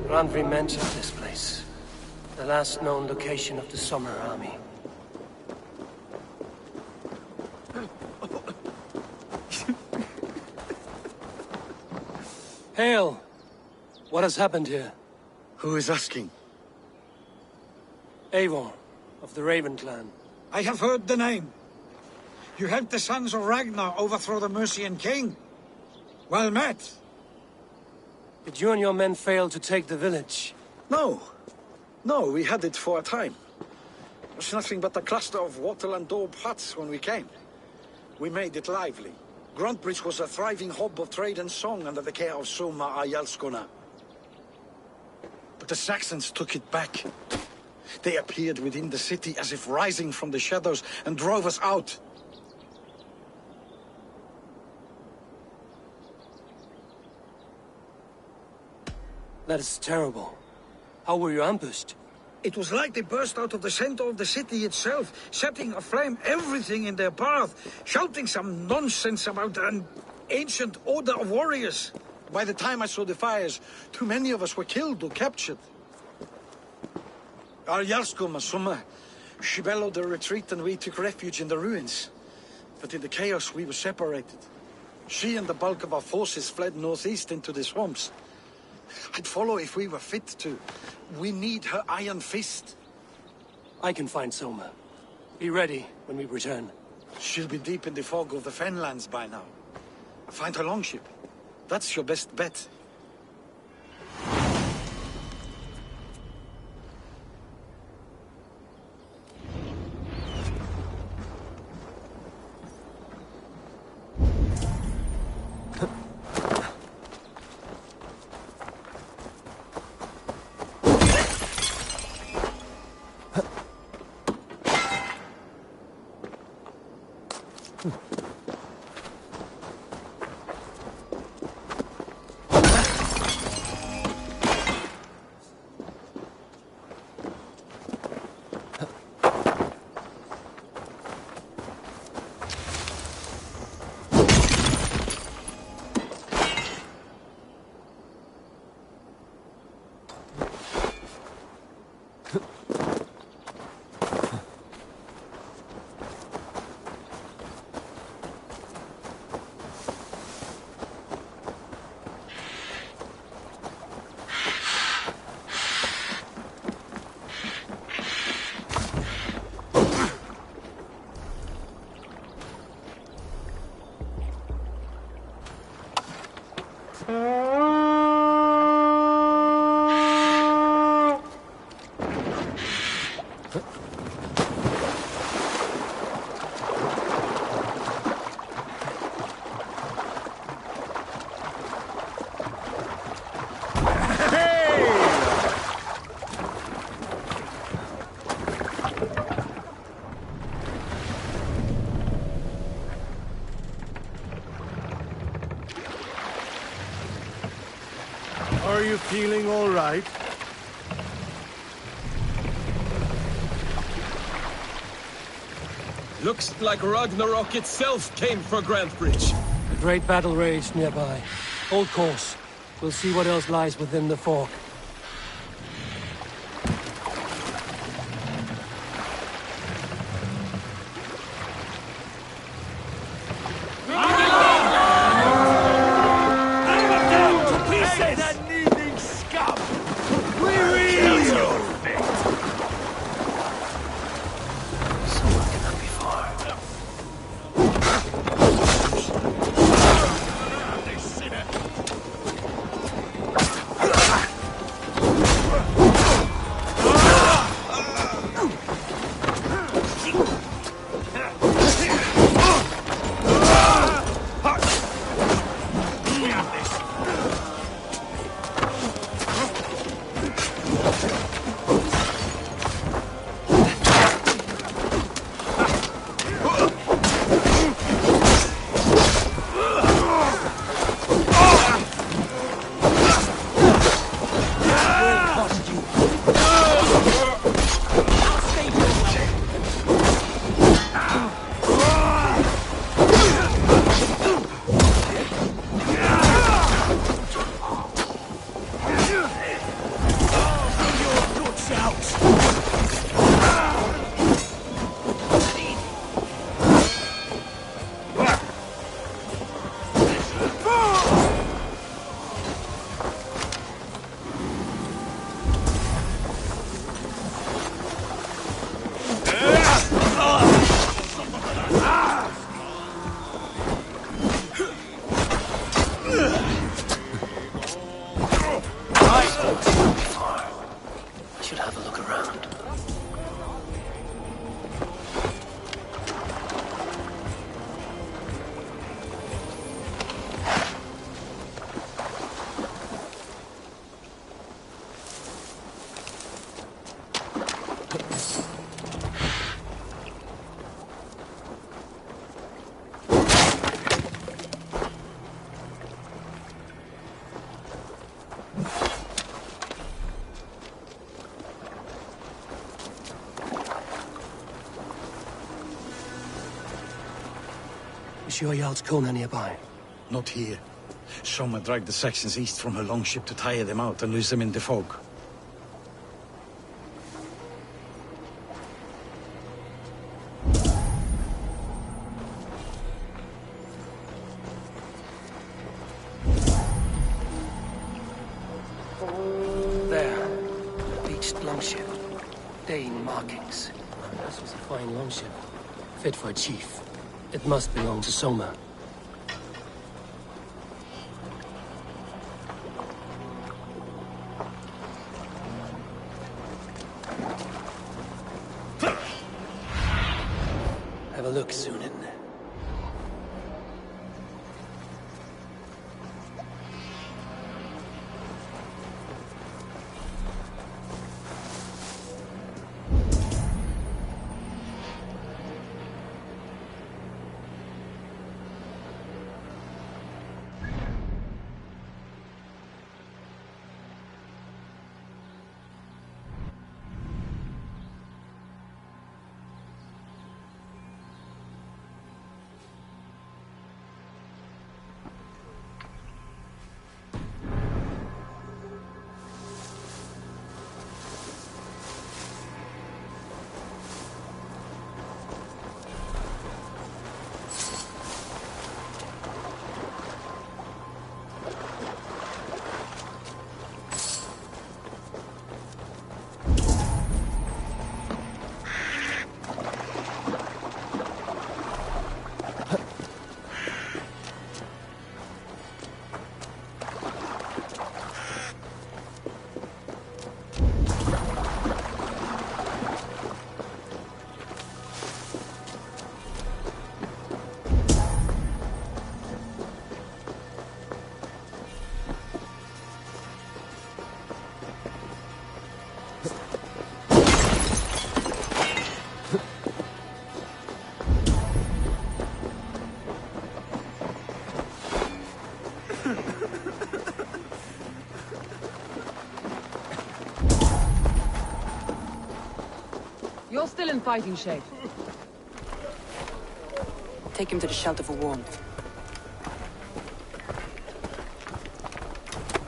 Randvi mentioned this place. The last known location of the Summer Army. Hail! What has happened here? Who is asking? Eivor, of the Raven clan. I have heard the name. You helped the sons of Ragnar overthrow the Mercian king. Well met. Did you and your men fail to take the village? No. No, we had it for a time. It was nothing but a cluster of wattle and daub huts when we came. We made it lively. Gruntbridge was a thriving hub of trade and song under the care of Soma Ayalskona. But the Saxons took it back. They appeared within the city as if rising from the shadows and drove us out. That is terrible. How were you ambushed? It was like they burst out of the center of the city itself, setting aflame everything in their path, shouting some nonsense about an ancient order of warriors. By the time I saw the fires, too many of us were killed or captured. Our Jarlskoma, Summa, she bellowed a retreat and we took refuge in the ruins. But in the chaos we were separated. She and the bulk of our forces fled northeast into the swamps. I'd follow if we were fit to. We need her iron fist. I can find Soma. Be ready when we return. She'll be deep in the fog of the Fenlands by now. Find her longship. That's your best bet. Are you feeling all right? Looks like Ragnarok itself came for Grantbridge. A great battle raged nearby. Hold course. We'll see what else lies within the fork. sure Jarl's Kona nearby? Not here. Soma dragged the Saxons east from her longship to tire them out and lose them in the fog. There. Beached longship. Dane markings. This was a fine longship. Fit for a chief. It must belong to Soma. Have a look, Sunan. You're still in fighting shape. Take him to the shelter for warmth.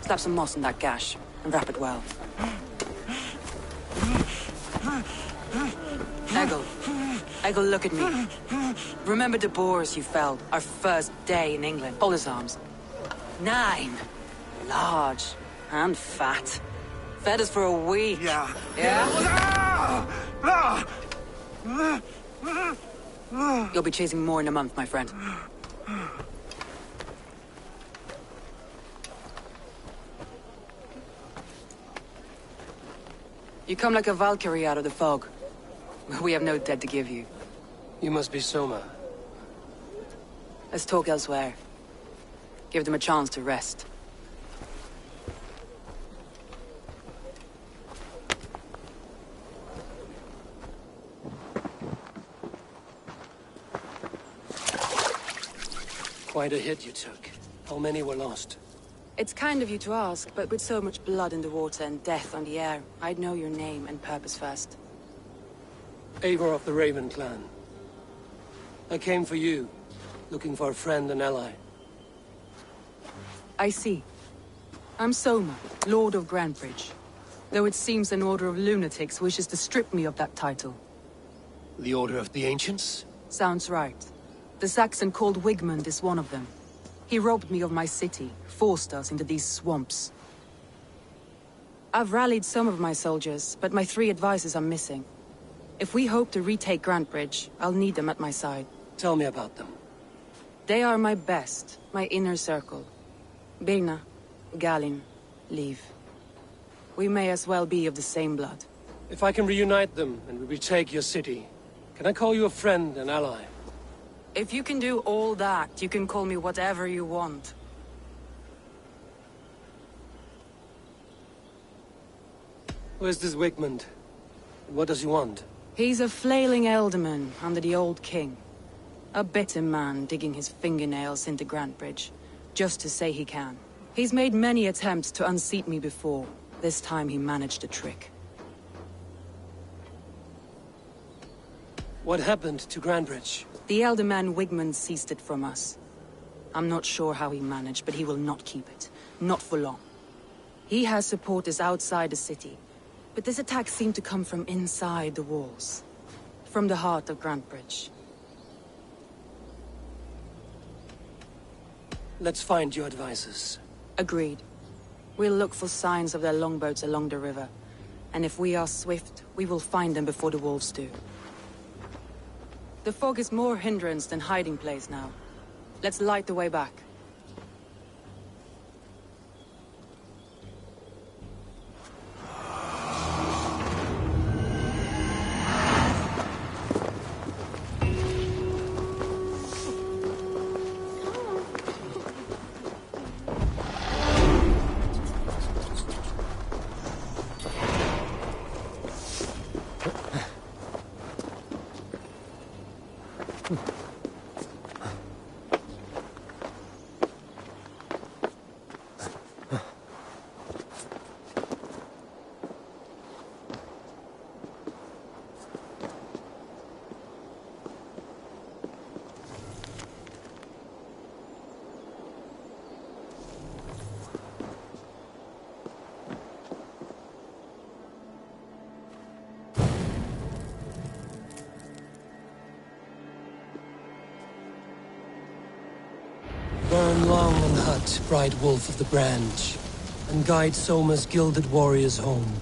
Slap some moss in that gash, and wrap it well. Eggle, look at me. Remember the boars you felled, our first day in England? Hold his arms. 9. Large. And fat. Fed us for a week. Yeah. Yeah? You'll be chasing more in a month, my friend. You come like a Valkyrie out of the fog. We have no dead to give you. You must be Soma. Let's talk elsewhere. Give them a chance to rest. Quite a hit you took. How many were lost? It's kind of you to ask, but with so much blood in the water and death on the air, I'd know your name and purpose first. Eivor of the Raven clan. I came for you, looking for a friend and ally. I see. I'm Soma, Lord of Grantebridge. Though it seems an order of lunatics wishes to strip me of that title. The Order of the Ancients? Sounds right. The Saxon called Wigmund is one of them. He robbed me of my city, forced us into these swamps. I've rallied some of my soldiers, but my 3 advisors are missing. If we hope to retake Grantebridge, I'll need them at my side. Tell me about them. They are my best, my inner circle. Birna, Galin, Liv. We may as well be of the same blood. If I can reunite them and we retake your city, can I call you a friend and ally? If you can do all that, you can call me whatever you want. Where's this Wigmund? What does he want? He's a flailing elderman under the old king. A bitter man digging his fingernails into Grantebridge, just to say he can. He's made many attempts to unseat me before. This time he managed a trick. What happened to Grantebridge? The elder man Wigmund seized it from us. I'm not sure how he managed, but he will not keep it. Not for long. He has supporters outside the city, but this attack seemed to come from inside the walls. From the heart of Grantebridge. Let's find your advisors. Agreed. We'll look for signs of their longboats along the river. And if we are swift, we will find them before the wolves do. The fog is more hindrance than hiding place now. Let's light the way back. Burn long and hut, bright wolf of the branch, and guide Soma's gilded warriors home.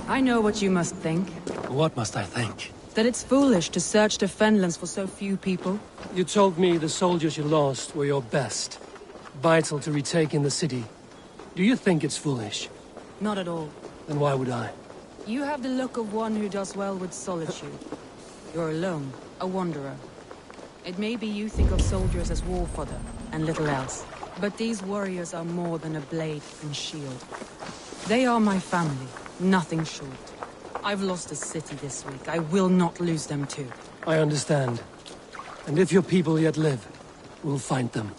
I know what you must think. What must I think? That it's foolish to search the Fenlands for so few people. You told me the soldiers you lost were your best. Vital to retaking the city. Do you think it's foolish? Not at all. Then why would I? You have the look of one who does well with solitude. You're alone, a wanderer. It may be you think of soldiers as war fodder, and little else. But these warriors are more than a blade and shield. They are my family, nothing short. I've lost a city this week. I will not lose them too. I understand. And if your people yet live, we'll find them.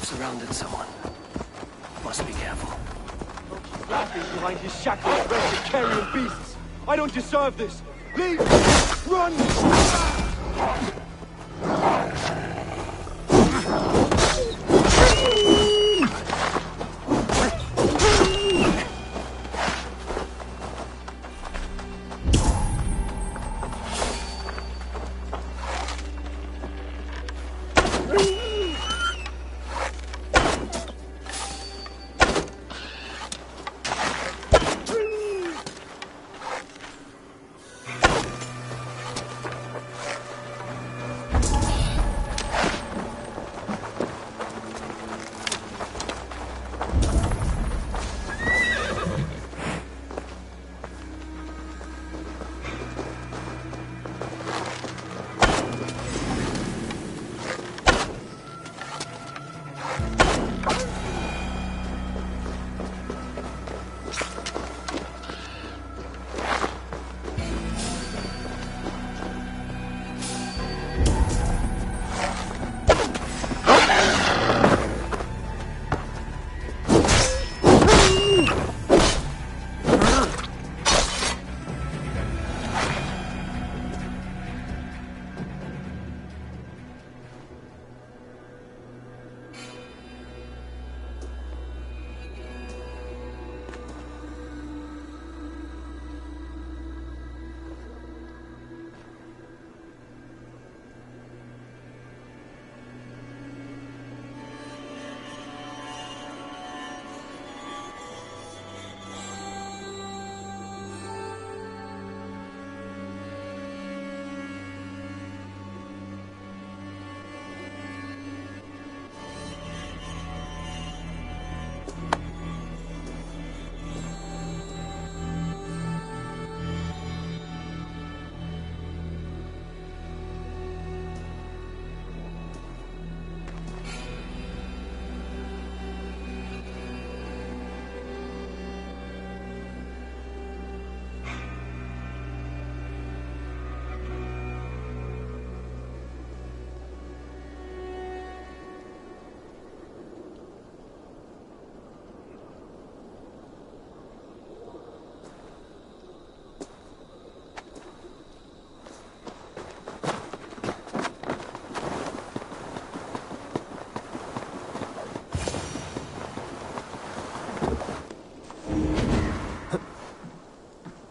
Surrounded someone. Must be careful. Laughing behind his shackled wretched carrion beasts. I don't deserve this. Leave! Run!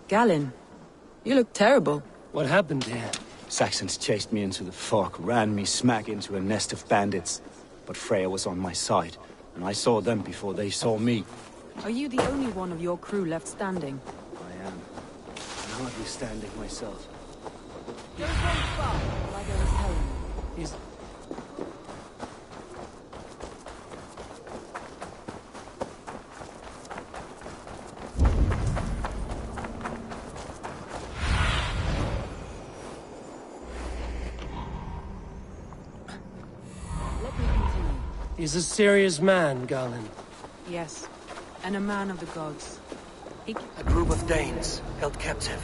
Galen, you look terrible. What happened here? Saxons chased me into the fog, ran me smack into a nest of bandits. But Freya was on my side, and I saw them before they saw me. Are you the only one of your crew left standing? I am. I'm hardly standing myself. Don't go far, like I was telling you. He's... Let me continue. He's a serious man, Galen. Yes, and a man of the gods. A group of Danes held captive.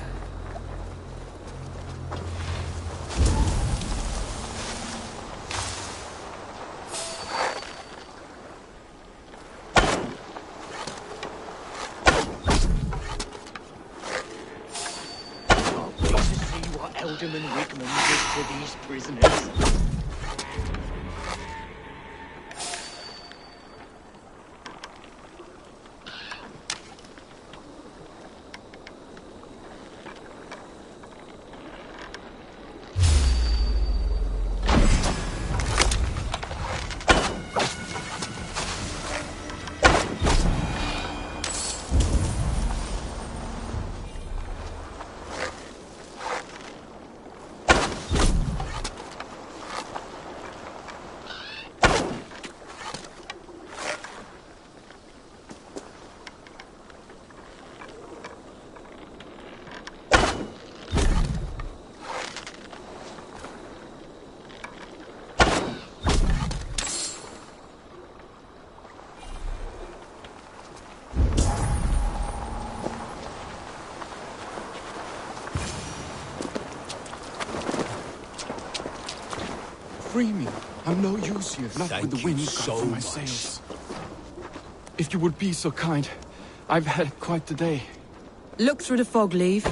To see what Alderman Wigman did to these prisoners. Free me. I'm no use here, not with the wind gone from my sails. If you would be so kind, I've had quite the day. Look through the fog, Leave.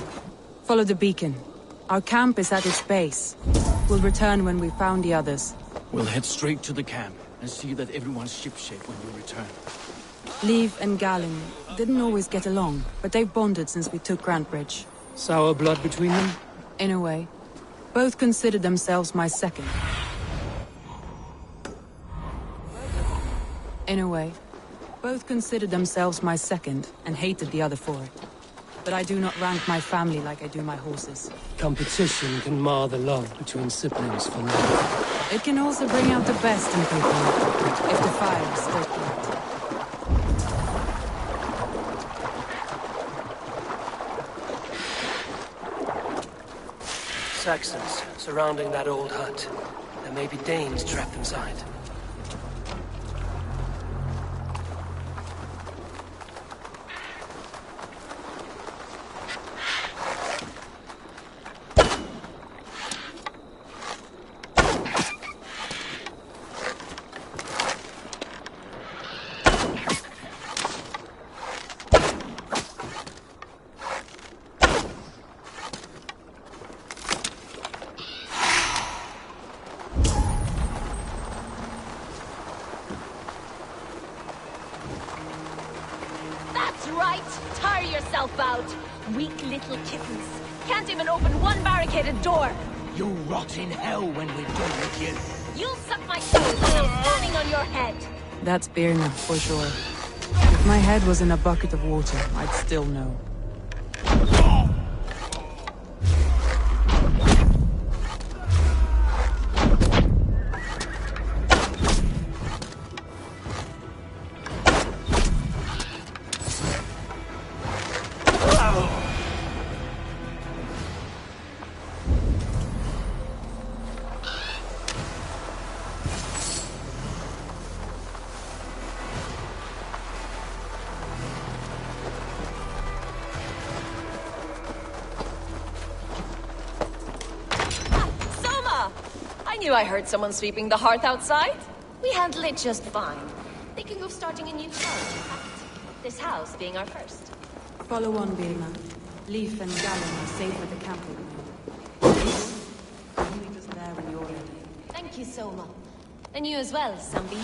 Follow the beacon. Our camp is at its base. We'll return when we've found the others. We'll head straight to the camp and see that everyone's shipshape when you return. Leave and Galen didn't always get along, but they've bonded since we took Grantbridge. Sour blood between them? In a way. Both considered themselves my second. In a way. Both considered themselves my second, and hated the other for it. But I do not rank my family like I do my horses. Competition can mar the love between siblings for life. It can also bring out the best in people, if the fire is still lit. Saxons surrounding that old hut. There may be Danes trapped inside. Weak little kittens. Can't even open one barricaded door. You'll rot in hell when we're done with you. You'll suck my soul when I'm standing on your head. That's Birna, for sure. If my head was in a bucket of water, I'd still know. I heard someone sweeping the hearth outside. We handle it just fine. Thinking of starting a new challenge, in fact. This house being our first. Follow on, Birna. Leif and Galen are safe at the camp with me. Meet us there when you're ready. Thank you, Soma. And you as well, Sambi.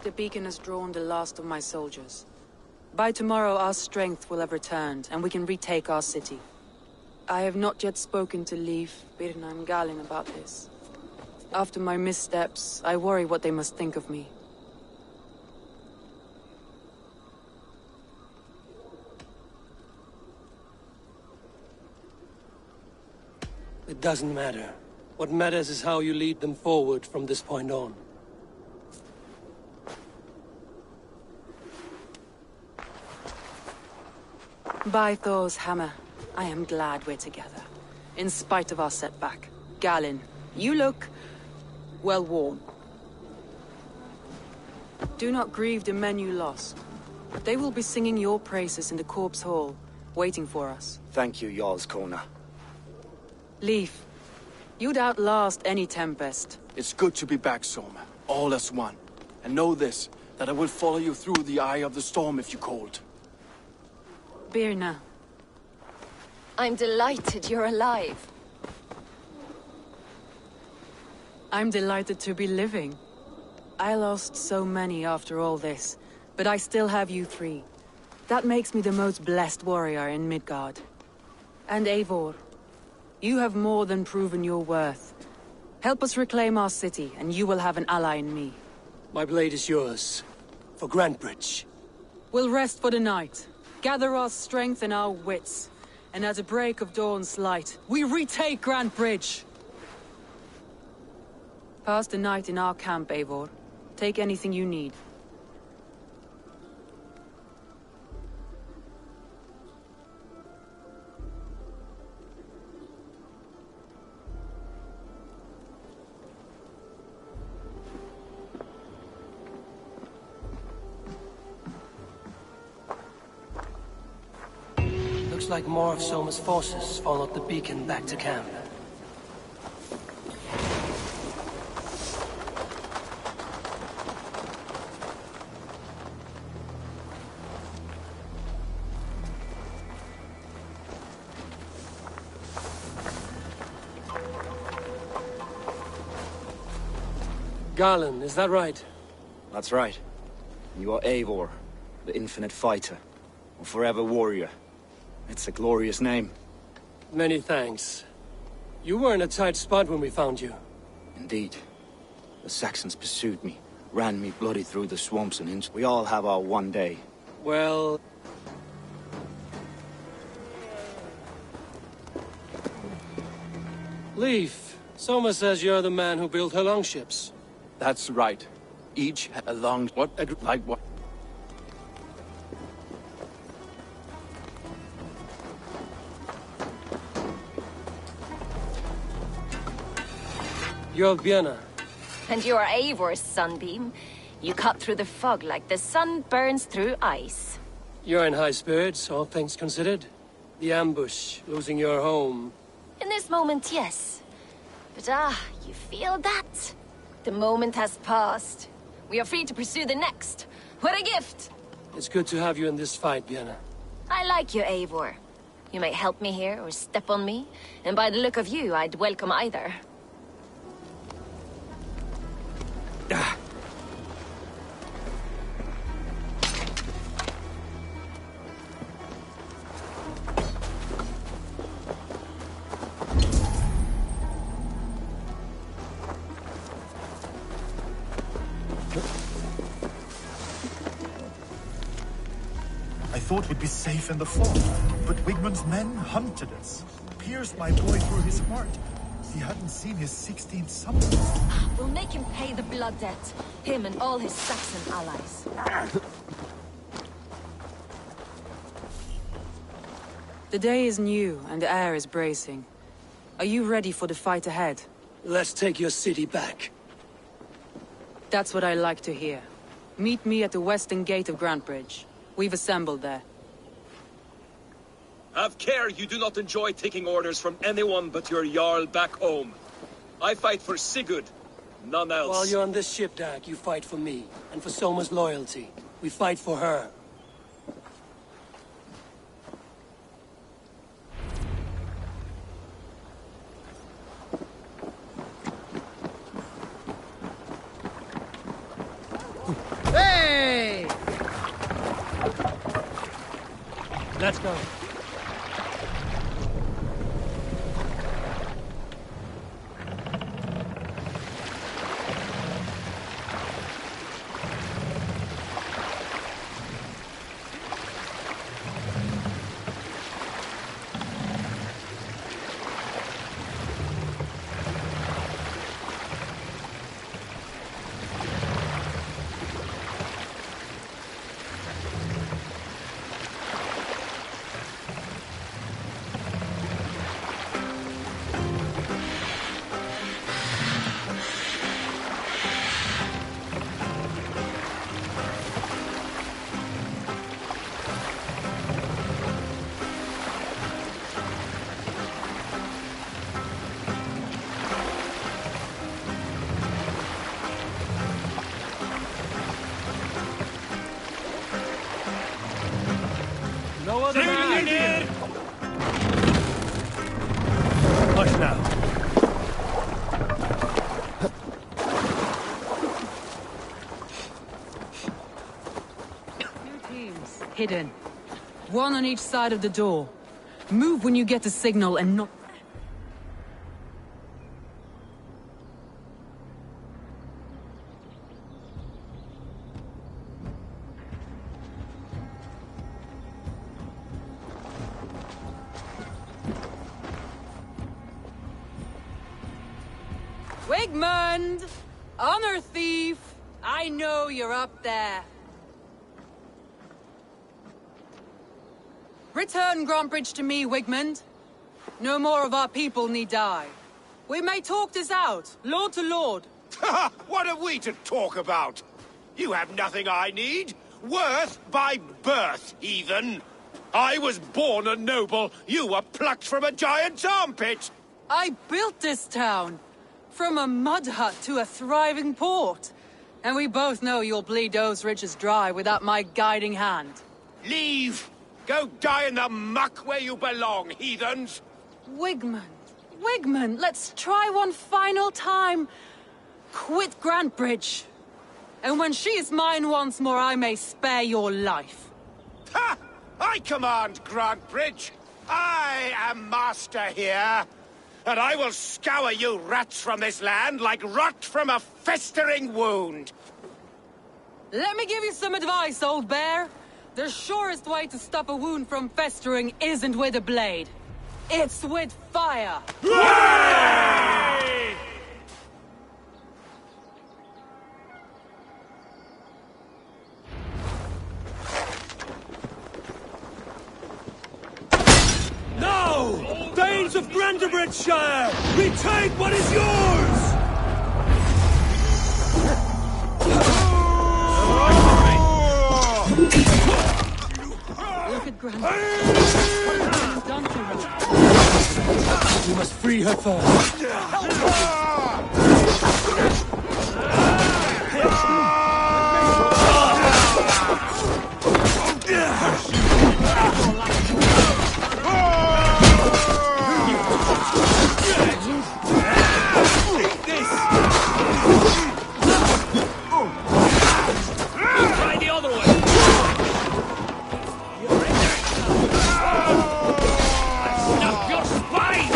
The beacon has drawn the last of my soldiers. By tomorrow our strength will have returned, and we can retake our city. I have not yet spoken to Leif, Birna and Galin about this. After my missteps, I worry what they must think of me. It doesn't matter. What matters is how you lead them forward from this point on. By Thor's hammer, I am glad we're together. In spite of our setback. Galin, you look well worn. Do not grieve the men you lost. They will be singing your praises in the Corpse Hall, waiting for us. Thank you, Jarl's Kona. Leif, you'd outlast any tempest. It's good to be back, Soma. All as one. And know this, that I will follow you through the eye of the storm if you called. Birna. I'm delighted you're alive. I'm delighted to be living. I lost so many after all this, but I still have you three. That makes me the most blessed warrior in Midgard. And Eivor, you have more than proven your worth. Help us reclaim our city, and you will have an ally in me. My blade is yours. For Grantebridge. We'll rest for the night. Gather our strength and our wits. And at the break of dawn's light, we retake Grantebridge! Pass the night in our camp, Eivor. Take anything you need. Looks like more of Soma's forces followed the beacon back to camp. Galin, is that right? That's right. You are Eivor, the infinite fighter, or forever warrior. It's a glorious name. Many thanks. You were in a tight spot when we found you. Indeed. The Saxons pursued me, ran me bloody through the swamps and into... We all have our one day. Well... Leif, Soma says you're the man who built her longships. That's right. Each had a long... What? Like what? You're Birna. And you're Eivor's sunbeam. You cut through the fog like the sun burns through ice. You're in high spirits, all things considered. The ambush, losing your home. In this moment, yes. But you feel that? The moment has passed. We are free to pursue the next. What a gift! It's good to have you in this fight, Birna. I like you, Eivor. You may help me here or step on me, and by the look of you, I'd welcome either. I thought we'd be safe in the fog, but Wigmund's men hunted us, pierced my boy through his heart, He hadn't seen his 16th summer. We'll make him pay the blood debt. Him and all his Saxon allies. The day is new, and the air is bracing. Are you ready for the fight ahead? Let's take your city back. That's what I like to hear. Meet me at the western gate of Grantebridge. We've assembled there. Have care you do not enjoy taking orders from anyone but your Jarl back home. I fight for Sigurd, none else. While you're on this ship, Dag, you fight for me, and for Soma's loyalty. We fight for her. Hey! Let's go. No other man here. Hush now. Two teams, hidden. One on each side of the door. Move when you get the signal and not... Wigmund! Honor thief! I know you're up there. Return Grantebridge to me, Wigmund. No more of our people need die. We may talk this out, lord to lord. What are we to talk about? You have nothing I need. Worth by birth, heathen. I was born a noble. You were plucked from a giant's armpit. I built this town. From a mud hut to a thriving port. And we both know you'll bleed those riches dry without my guiding hand. Leave! Go die in the muck where you belong, heathens! Wigmund, let's try one final time. Quit Grantebridge. And when she is mine once more, I may spare your life. Ha! I command Grantebridge. I am master here. And I will scour you rats from this land like rot from a festering wound. Let me give you some advice, old bear. The surest way to stop a wound from festering isn't with a blade. It's with fire. Hooray! Now! Danes of Grantebridgeshire! Retake what is yours! Look at Grantebridge. What has been done to her? We must free her first. Try the other way! Snap your spine!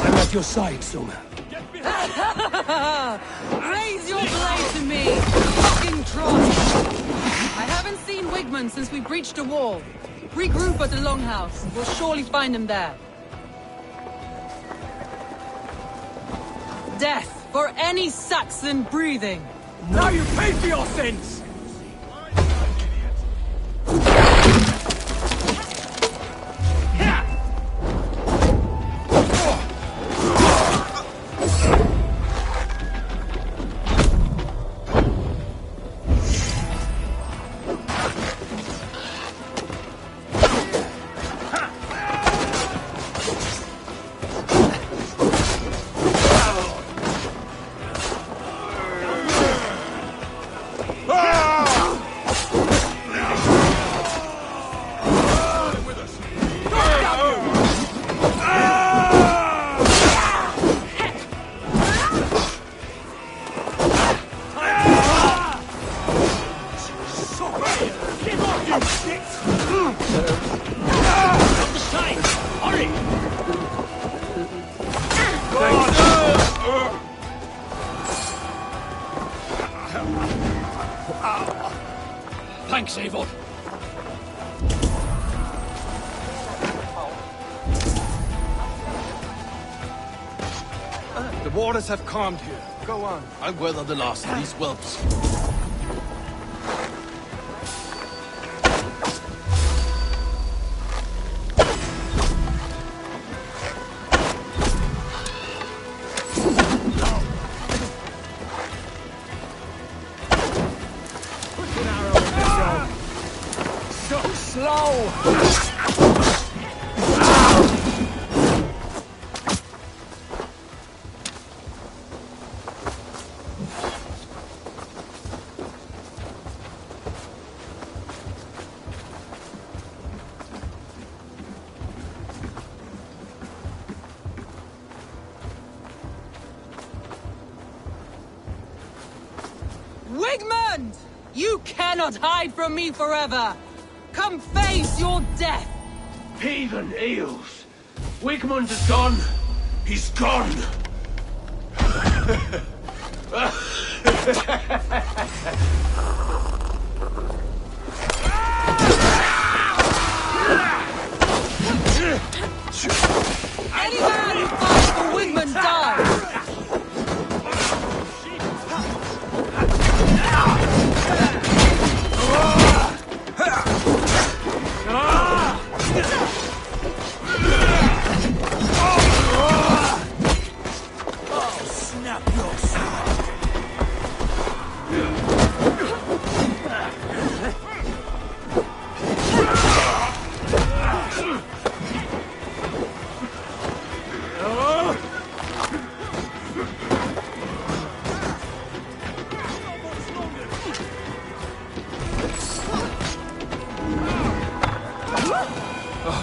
I'm at your side, Soma. Raise your blade to me, fucking troll! I haven't seen Wigman since we breached the wall. Regroup at the Longhouse. We'll surely find him there. Death for any Saxon breathing. Now you pay for your sins! Thanks, Eivor. The waters have calmed here. Go on. I'll weather the last of these whelps. Wigmund! You cannot hide from me forever! Come face your death! Heathen eels! Wigmund is gone! He's gone! Any man who fights for Wigmund dies!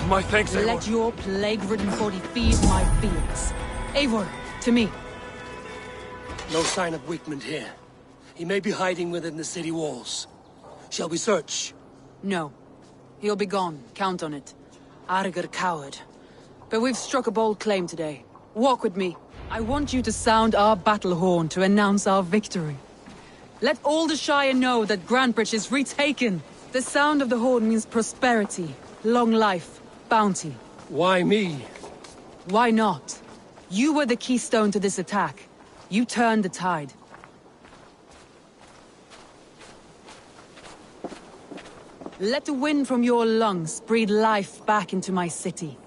My thanks, Eivor. Let your plague-ridden body feed my feelings. Eivor, to me. No sign of Wigmund here. He may be hiding within the city walls. Shall we search? No. He'll be gone. Count on it. Arger coward. But we've struck a bold claim today. Walk with me. I want you to sound our battle horn to announce our victory. Let all the Shire know that Grantebridge is retaken. The sound of the horn means prosperity, long life, bounty. Why me? Why not? You were the keystone to this attack. You turned the tide. Let the wind from your lungs breathe life back into my city.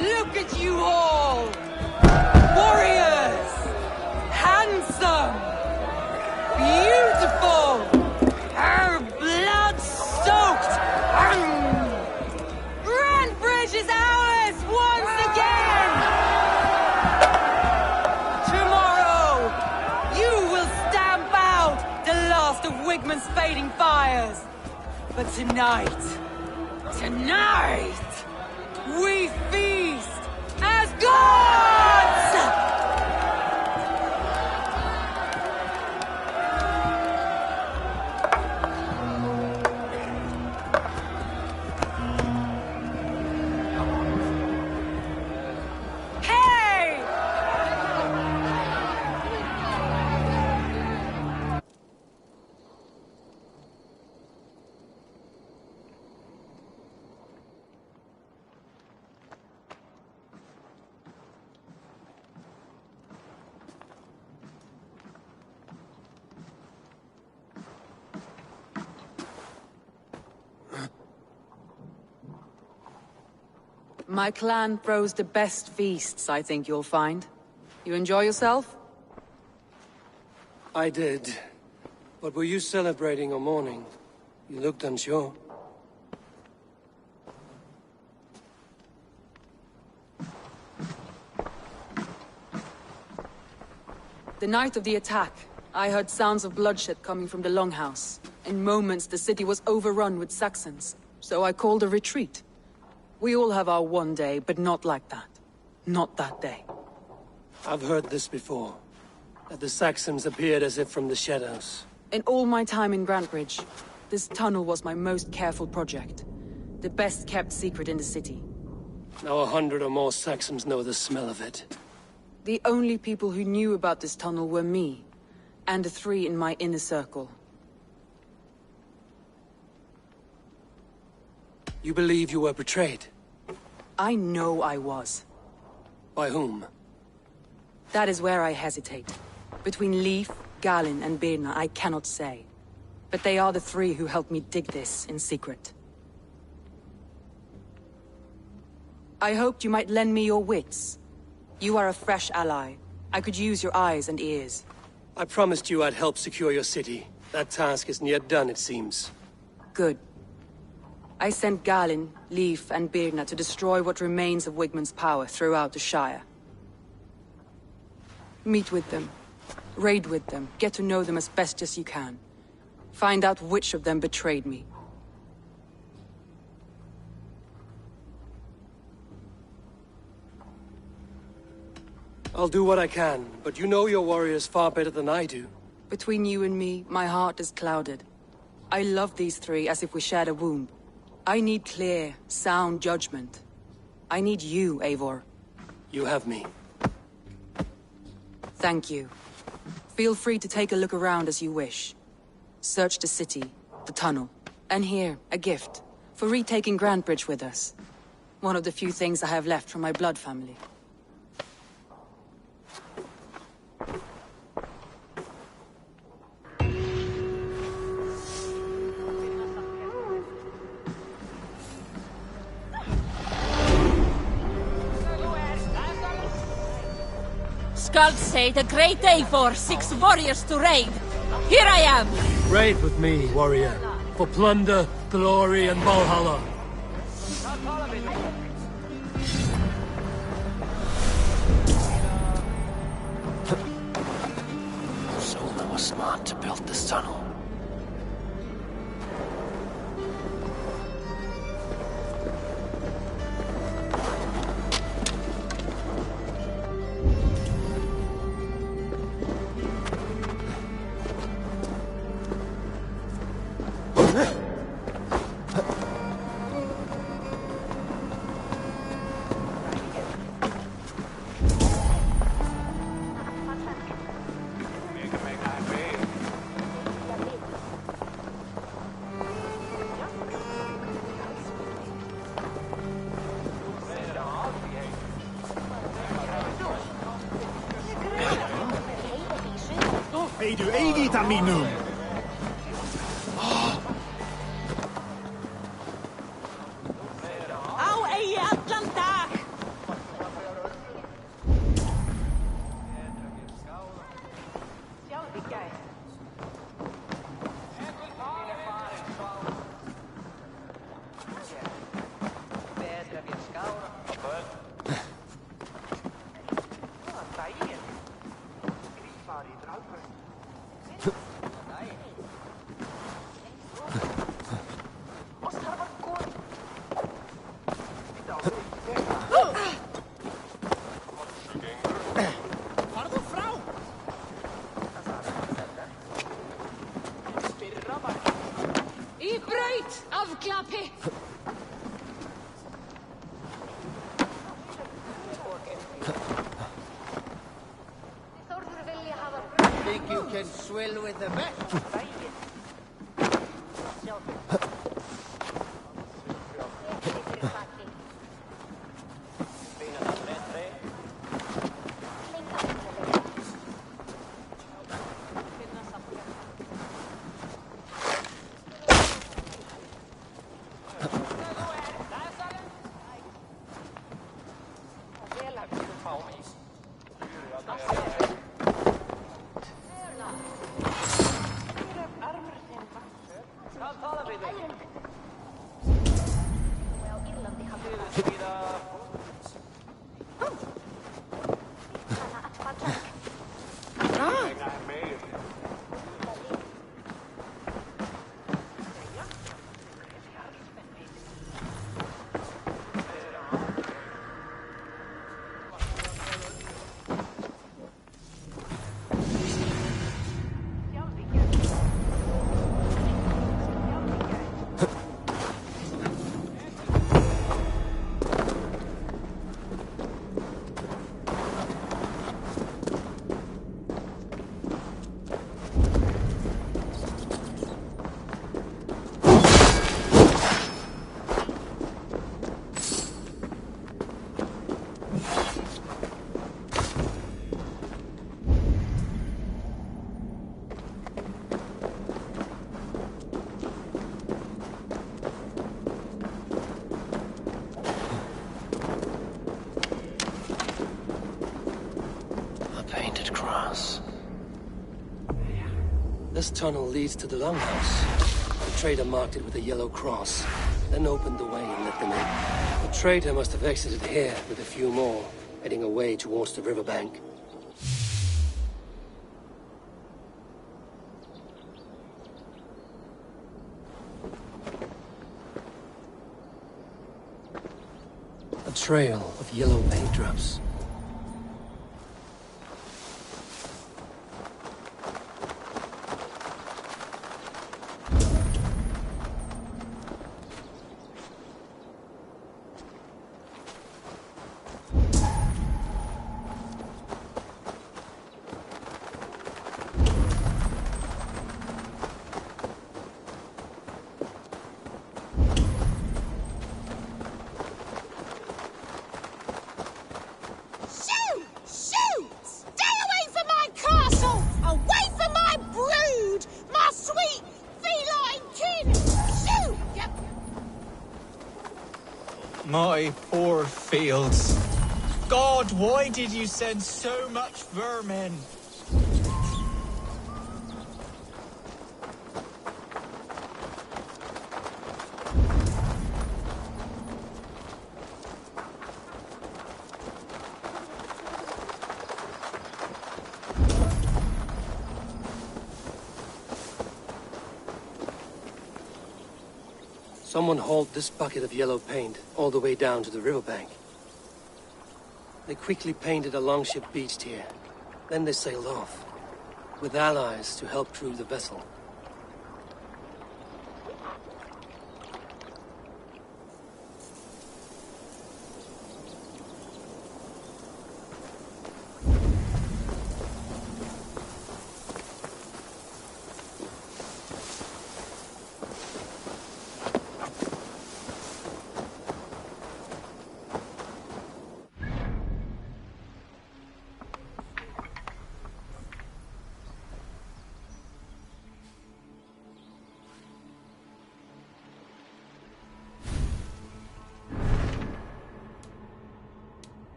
Look at you all! Warriors! Handsome! Beautiful! Blood-soaked! Grantebridge is ours once again! Tomorrow, you will stamp out empires. But tonight, we feast as gods! My clan throws the best feasts, I think you'll find. You enjoy yourself? I did. But were you celebrating or mourning? You looked unsure. The night of the attack, I heard sounds of bloodshed coming from the Longhouse. In moments, the city was overrun with Saxons, so I called a retreat. We all have our one day, but not like that. Not that day. I've heard this before. That the Saxons appeared as if from the shadows. In all my time in Grantbridge, this tunnel was my most careful project. The best kept secret in the city. Now 100 or more Saxons know the smell of it. The only people who knew about this tunnel were me, and the 3 in my inner circle. You believe you were betrayed? I know I was. By whom? That is where I hesitate. Between Leif, Galinn, and Birna, I cannot say. But they are the 3 who helped me dig this in secret. I hoped you might lend me your wits. You are a fresh ally. I could use your eyes and ears. I promised you I'd help secure your city. That task isn't yet done, it seems. Good. I sent Galinn, Leif, and Birna to destroy what remains of Wigmund's power throughout the Shire. Meet with them. Raid with them. Get to know them as best as you can. Find out which of them betrayed me. I'll do what I can, but you know your warriors far better than I do. Between you and me, my heart is clouded. I love these 3 as if we shared a womb. I need clear, sound judgment. I need you, Eivor. You have me. Thank you. Feel free to take a look around as you wish. Search the city, the tunnel, and here, a gift, for retaking Grantbridge with us. One of the few things I have left from my blood family. Skulls say the great Eivor seeks warriors to raid. Here I am! Raid with me, warrior. For plunder, glory, and Valhalla. Solna was smart to build this tunnel. Ei du ei viita minuun! Au ei Atlanta! I breit afklapi! Think you can swill with the best? This tunnel leads to the longhouse. The trader marked it with a yellow cross, then opened the way and let them in. The trader must have exited here with a few more, heading away towards the riverbank. A trail of yellow paint drops. My poor fields. God, why did you send so much vermin? Someone hauled this bucket of yellow paint all the way down to the riverbank. They quickly painted a longship beached here. Then they sailed off, with allies to help crew the vessel.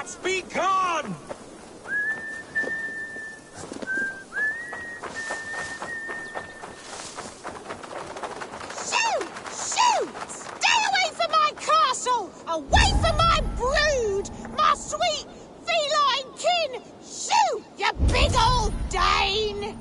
Rats be gone! Shoot! Shoot! Stay away from my castle! Away from my brood! My sweet feline kin! Shoot, you big old Dane!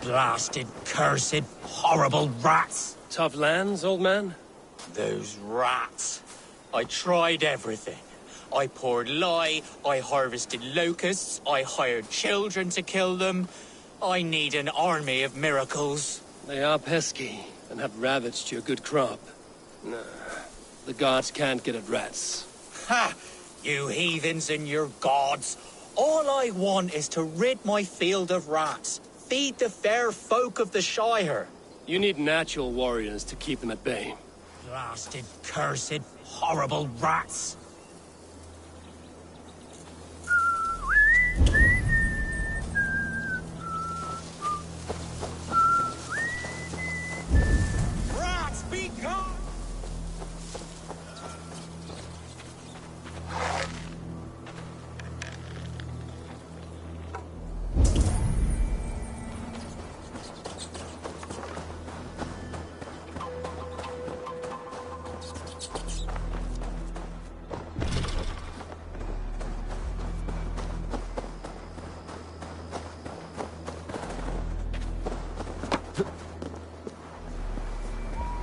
Blasted, cursed, horrible rats! Tough lands, old man? Those rats. I tried everything. I poured lye, I harvested locusts, I hired children to kill them. I need an army of miracles. They are pesky, and have ravaged your good crop. Nah, the gods can't get at rats. Ha! You heathens and your gods! All I want is to rid my field of rats. Feed the fair folk of the Shire. You need natural warriors to keep them at bay. Blasted, cursed, horrible rats! Rats be gone!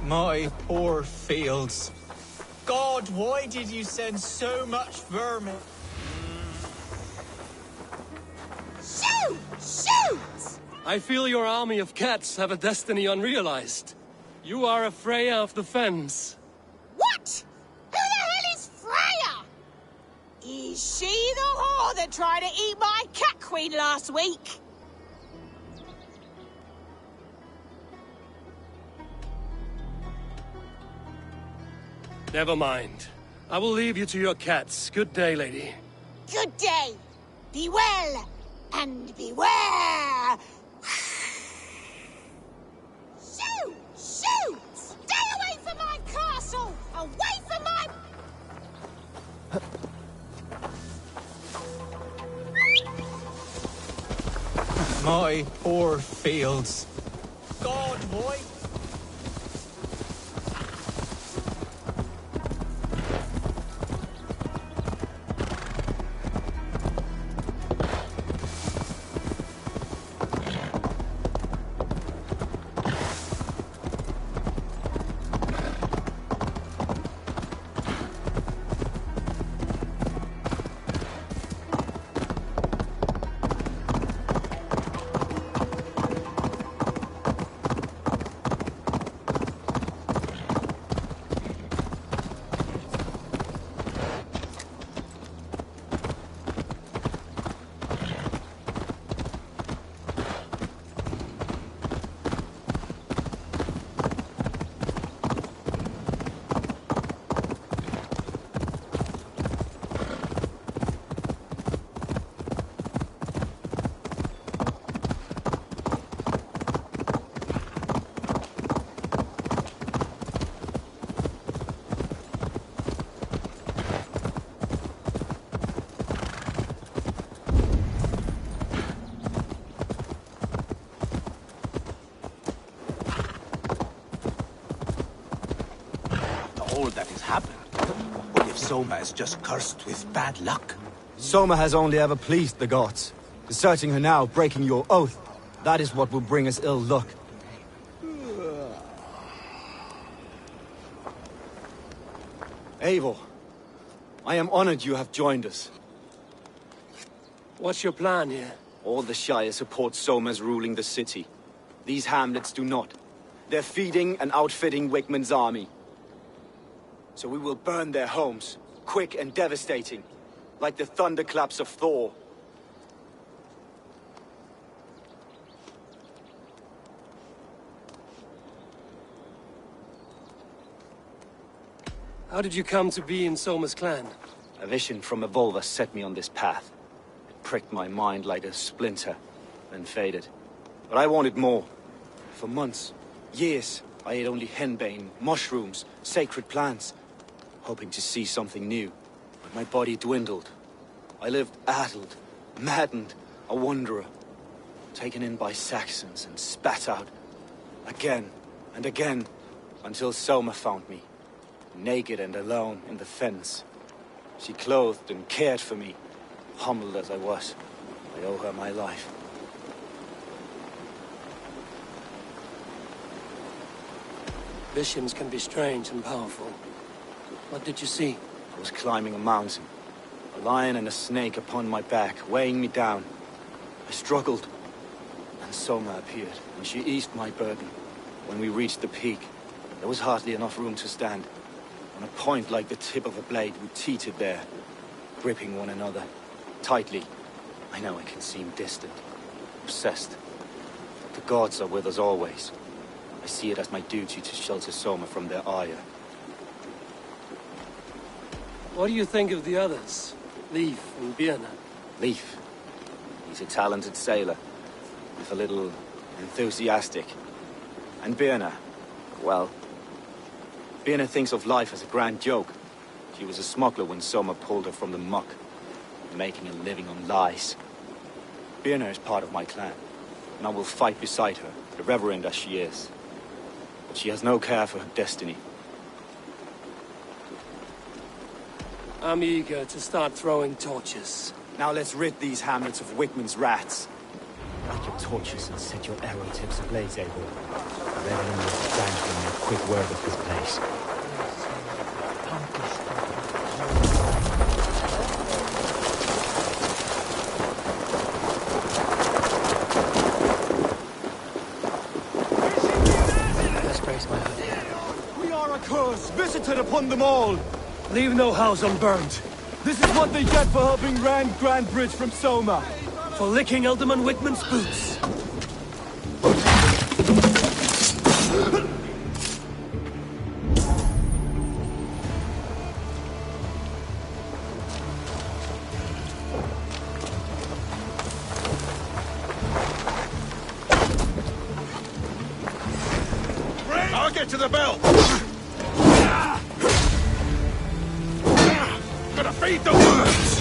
My poor fields. God, why did you send so much vermin? Shoot! Shoot! I feel your army of cats have a destiny unrealized. You are a Freya of the Fens. What? Who the hell is Freya? Is she the whore that tried to eat my cat queen last week? Never mind. I will leave you to your cats. Good day, lady. Good day. Be well, and beware! Shoot! Shoot! Stay away from my castle! Away from my... My poor fields. God, why? All that has happened. What if Soma is just cursed with bad luck? Soma has only ever pleased the gods. Deserting her now, breaking your oath, that is what will bring us ill luck. Eivor, I am honored you have joined us. What's your plan here? All the Shire support Soma's ruling the city. These hamlets do not. They're feeding and outfitting Wigmund's army. So we will burn their homes, quick and devastating, like the thunderclaps of Thor. How did you come to be in Soma's clan? A vision from a Volva set me on this path. It pricked my mind like a splinter, then faded. But I wanted more. For months, years, I ate only henbane, mushrooms, sacred plants, hoping to see something new. But my body dwindled. I lived addled, maddened, a wanderer, taken in by Saxons and spat out, again and again, until Soma found me, naked and alone in the fens. She clothed and cared for me, humbled as I was. I owe her my life. Visions can be strange and powerful. What did you see? I was climbing a mountain. A lion and a snake upon my back, weighing me down. I struggled. And Soma appeared, and she eased my burden. When we reached the peak, there was hardly enough room to stand. On a point like the tip of a blade, we teetered there, gripping one another tightly. I know it can seem distant, obsessed. But the gods are with us always. I see it as my duty to shelter Soma from their ire. What do you think of the others? Leif and Birna? Leif. He's a talented sailor, if a little enthusiastic. And Birna, well, Birna thinks of life as a grand joke. She was a smuggler when Soma pulled her from the muck, making a living on lies. Birna is part of my clan, and I will fight beside her, irreverent as she is. But she has no care for her destiny. I'm eager to start throwing torches. Now let's rid these hamlets of Wickman's rats. Light your torches and set your arrow tips ablaze, Abel. Reverend will stand for me a quick word of this place. Let's raise my hood. We are a curse visited upon them all. Leave no house unburned. This is what they get for helping ran Grand Bridge from Soma. For licking Alderman Wickman's boots. I'll get to the bell. Gonna feed the worms.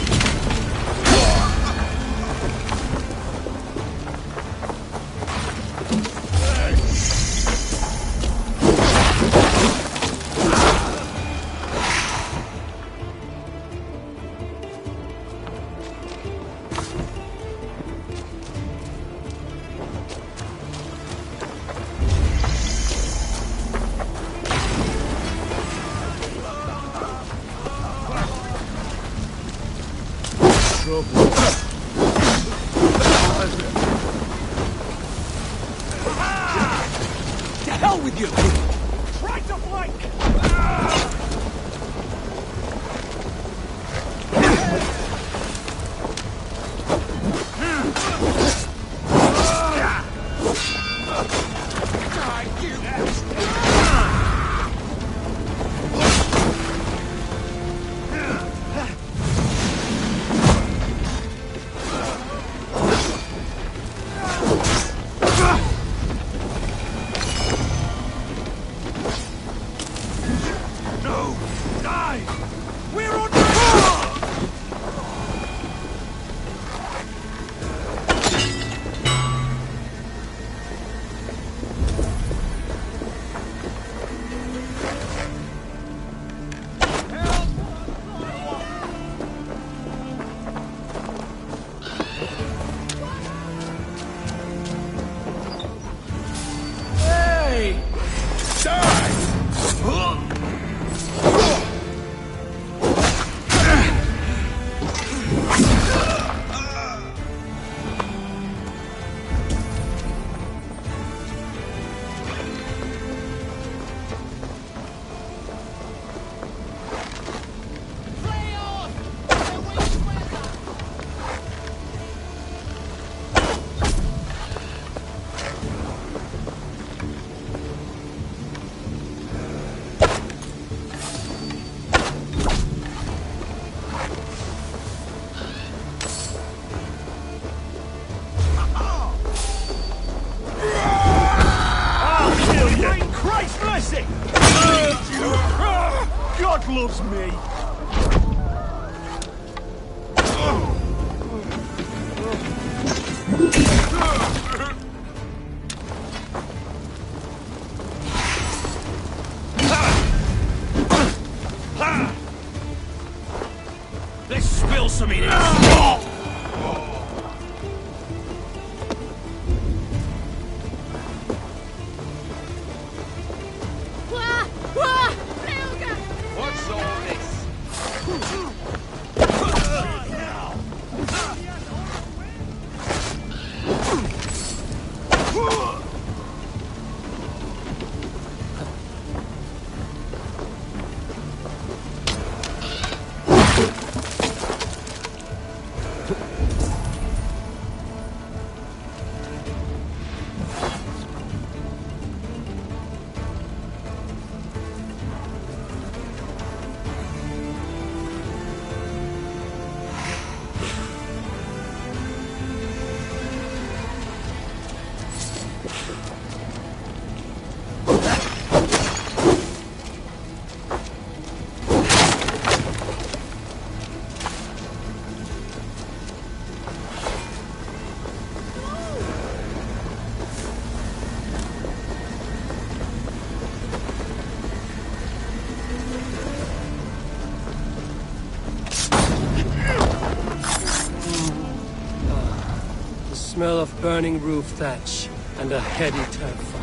To hell with you! Try to flank! loves me. Let's spill some in it. What's all this? The smell of burning roof thatch and a heady turf fire.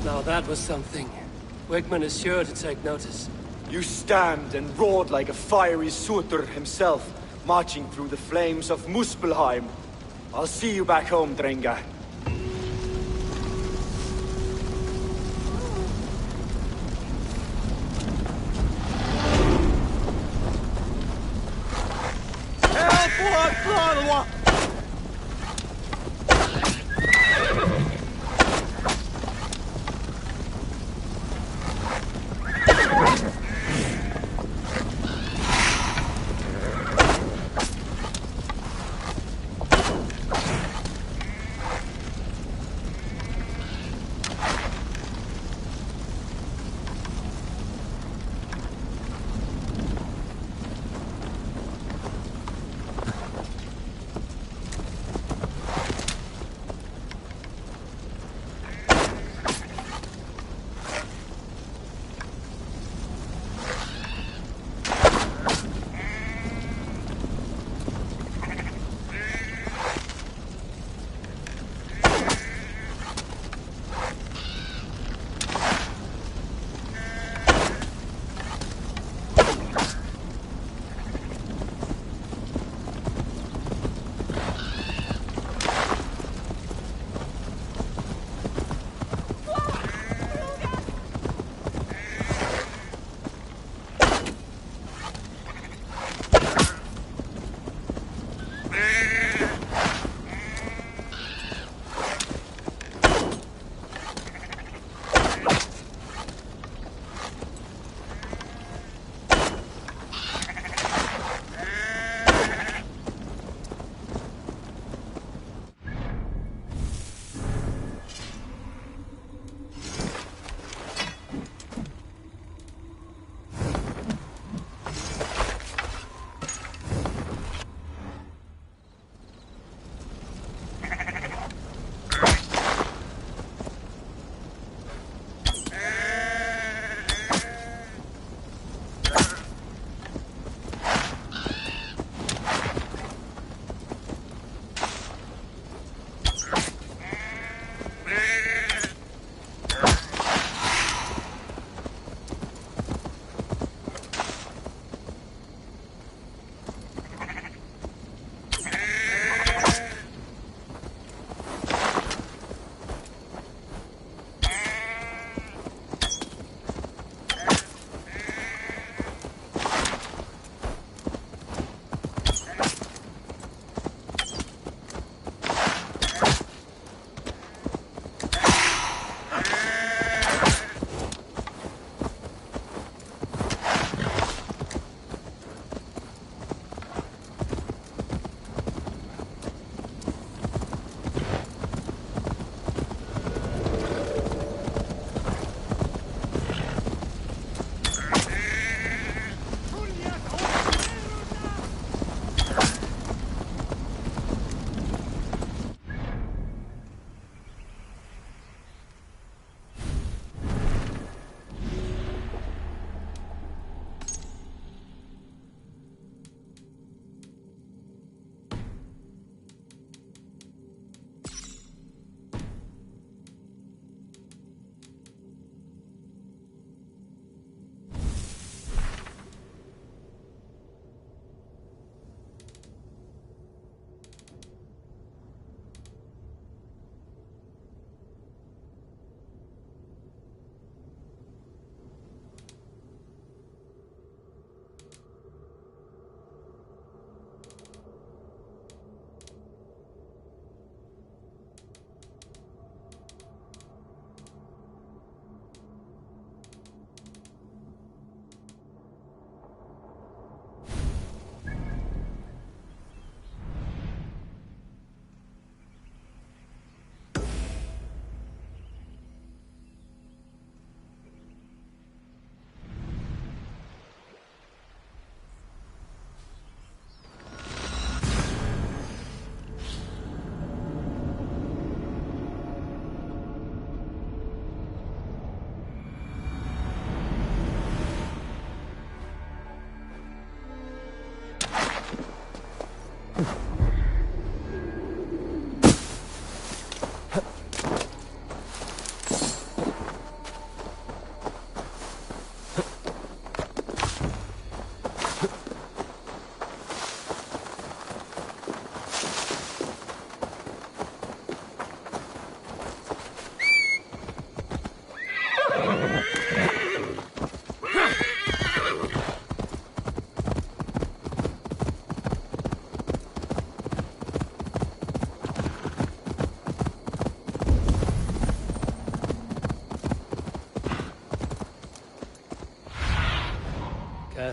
Now that was something. Wigman is sure to take notice. You stand and roared like a fiery Surtur himself, marching through the flames of Muspelheim. I'll see you back home, Drenga.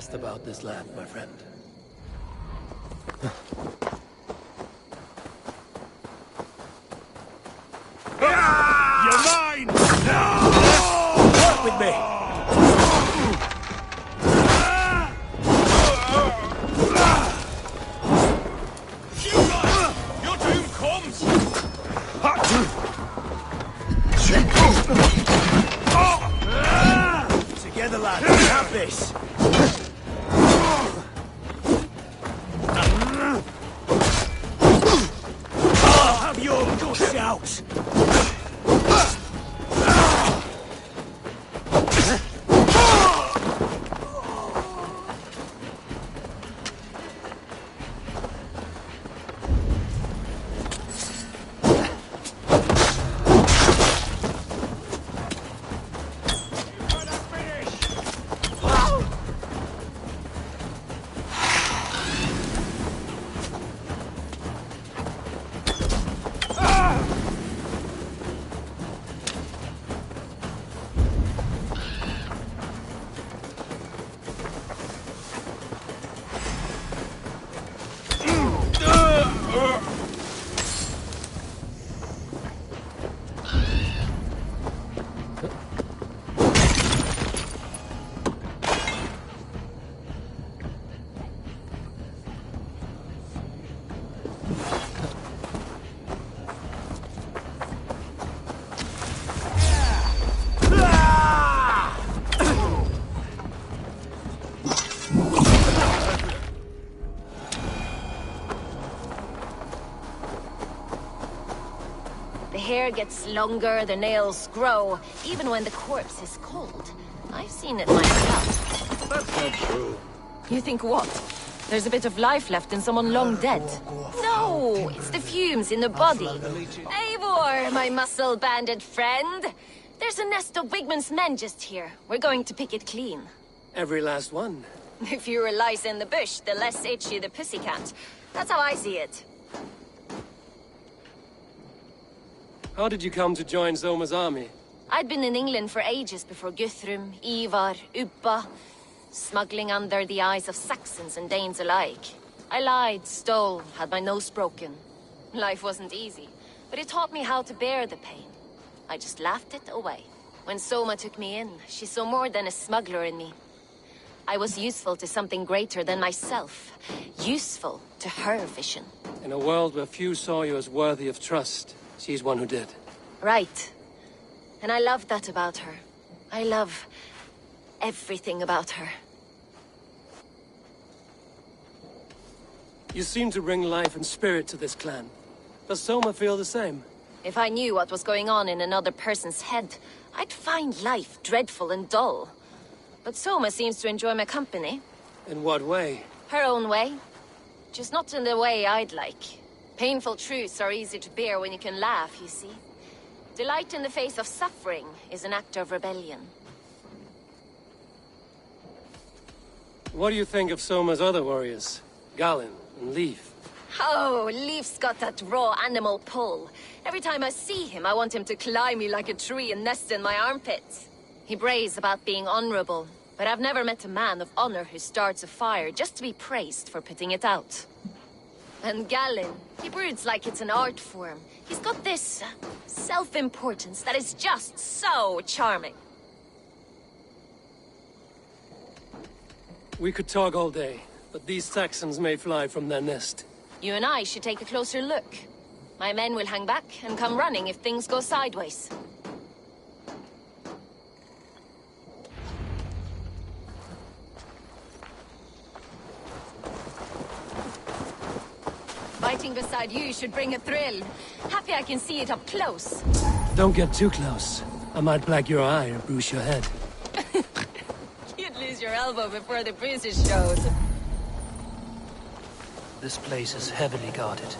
last about this land, my friend. You're mine! Work with me! Your doom comes! Together, lads, we have this! I'll have your gush out! The hair gets longer, the nails grow, even when the corpse is cold. I've seen it myself. That's not true. You think what? There's a bit of life left in someone long dead. No, it's the fumes in the body. Eivor, my muscle-banded friend. There's a nest of Wigman's men just here. We're going to pick it clean. Every last one. The fewer lice in the bush, the less itchy the pussycat. That's how I see it. How did you come to join Zoma's army? I'd been in England for ages before Guthrum, Ivar, Ubba, smuggling under the eyes of Saxons and Danes alike. I lied, stole, had my nose broken. Life wasn't easy, but it taught me how to bear the pain. I just laughed it away. When Soma took me in, she saw more than a smuggler in me. I was useful to something greater than myself. Useful to her vision. In a world where few saw you as worthy of trust, she's one who did. Right. And I love that about her. I love everything about her. You seem to bring life and spirit to this clan. Does Soma feel the same? If I knew what was going on in another person's head, I'd find life dreadful and dull. But Soma seems to enjoy my company. In what way? Her own way. Just not in the way I'd like. Painful truths are easy to bear when you can laugh, you see. Delight in the face of suffering is an act of rebellion. What do you think of Soma's other warriors? Galen and Leif? Oh, Leif's got that raw animal pull. Every time I see him, I want him to climb me like a tree and nest in my armpits. He brays about being honorable, but I've never met a man of honor who starts a fire just to be praised for putting it out. And Galen, he broods like it's an art form. He's got this self-importance that is just so charming. We could talk all day, but these Saxons may fly from their nest. You and I should take a closer look. My men will hang back and come running if things go sideways. Fighting beside you should bring a thrill. Happy I can see it up close. Don't get too close. I might black your eye or bruise your head. You'd lose your elbow before the bruises showed. This place is heavily guarded.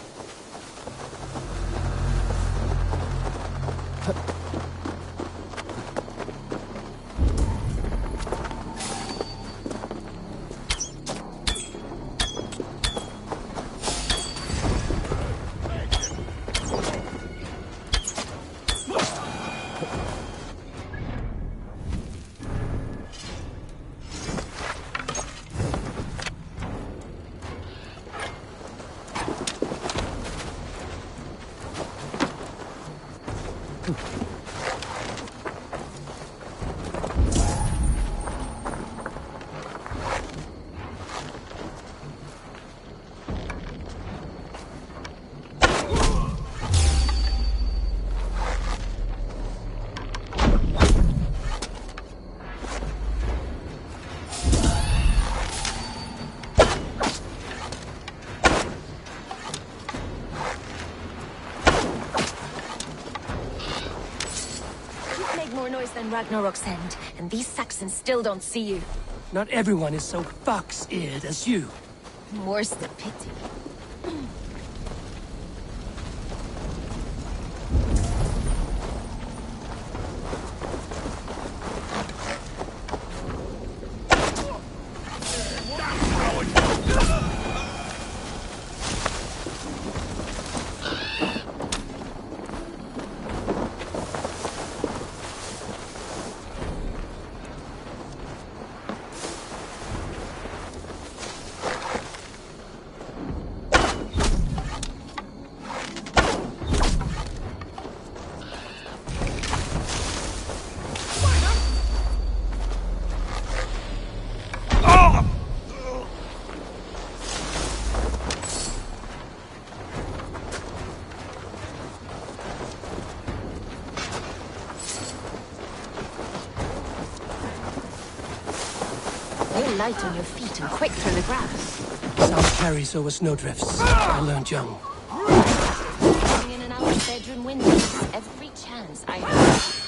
More noise than Ragnarok's end, and these Saxons still don't see you. Not everyone is so fox-eared as you. More's the pity. You're light on your feet and quick through the grass. South carries over snowdrifts. I learned young. Going in and out of bedroom windows. Every chance I have.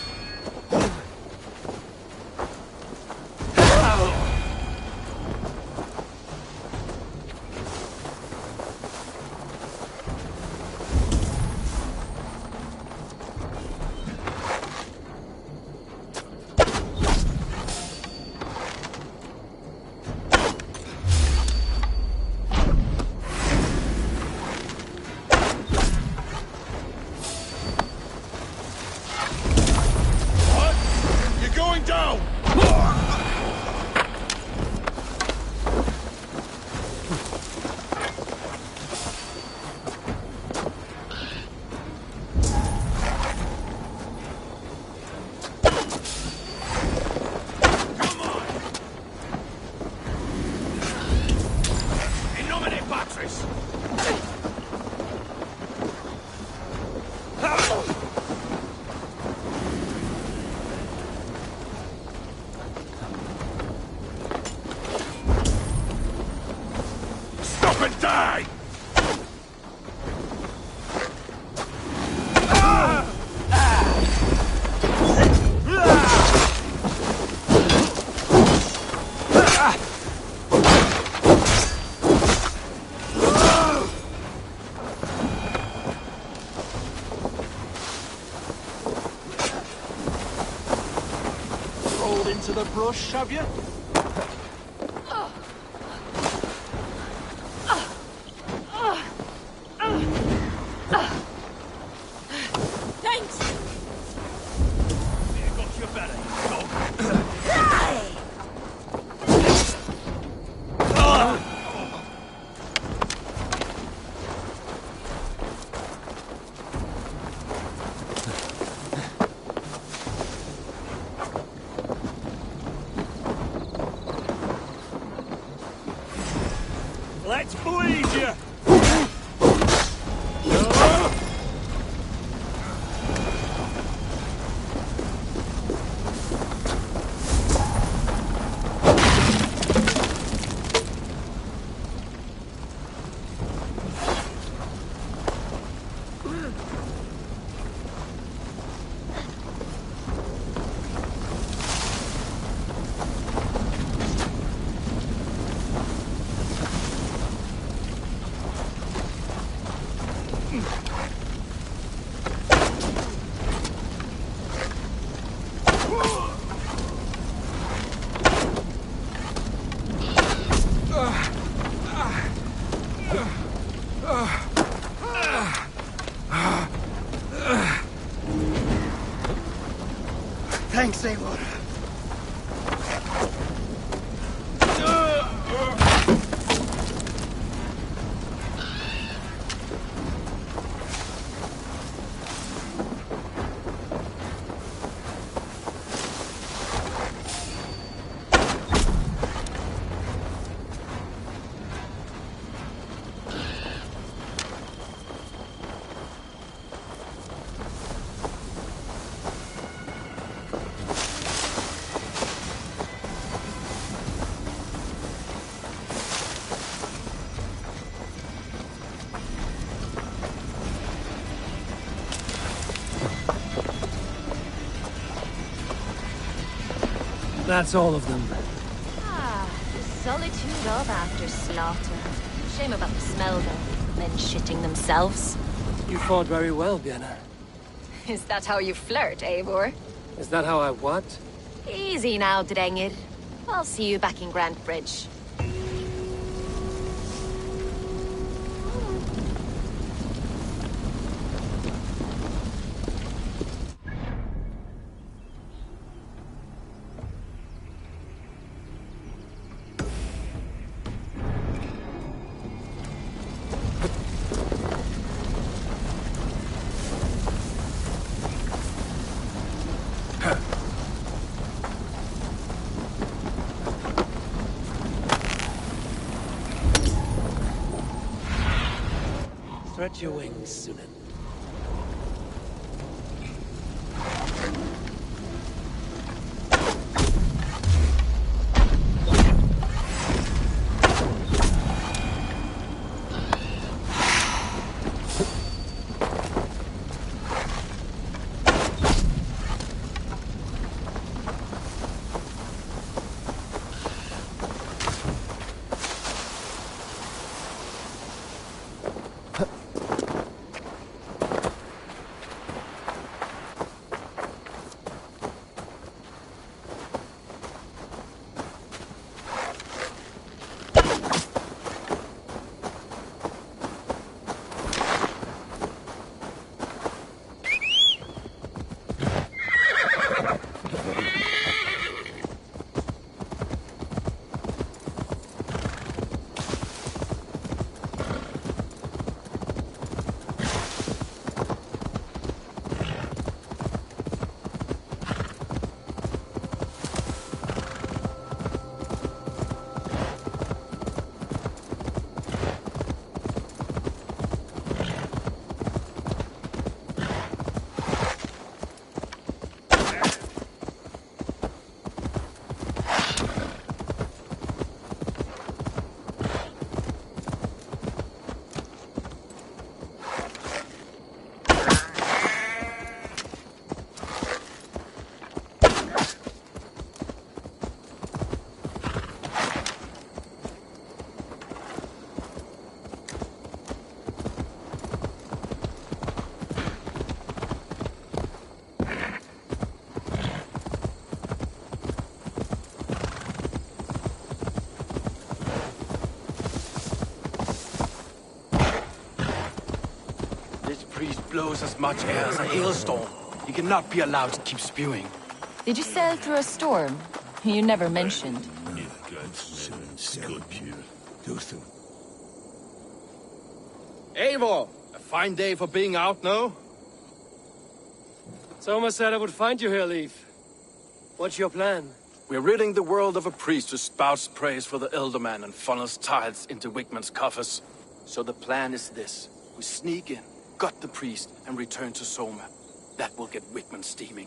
Into the brush, have you? Thanks! Here, got your belly, dog. Let's bleed you! Thanks, Eivor. That's all of them. Ah, the solitude of after slaughter. Shame about the smell, though. Men shitting themselves. You fought very well, Vienna. Is that how you flirt, Eivor? Is that how I what? Easy now, Drengir. I'll see you back in Grand Bridge. Stretch your wings, Sunan. Blows as much air as a hailstorm. He cannot be allowed to keep spewing. Did you sail through a storm? You never mentioned. Eivor! A fine day for being out, no? Soma said I would find you here, Leif. What's your plan? We're ridding the world of a priest who spouts praise for the Elderman and funnels tithes into Wigmund's coffers. So the plan is this. We sneak in, gut the priest, and return to Soma. That will get Wigmund steaming.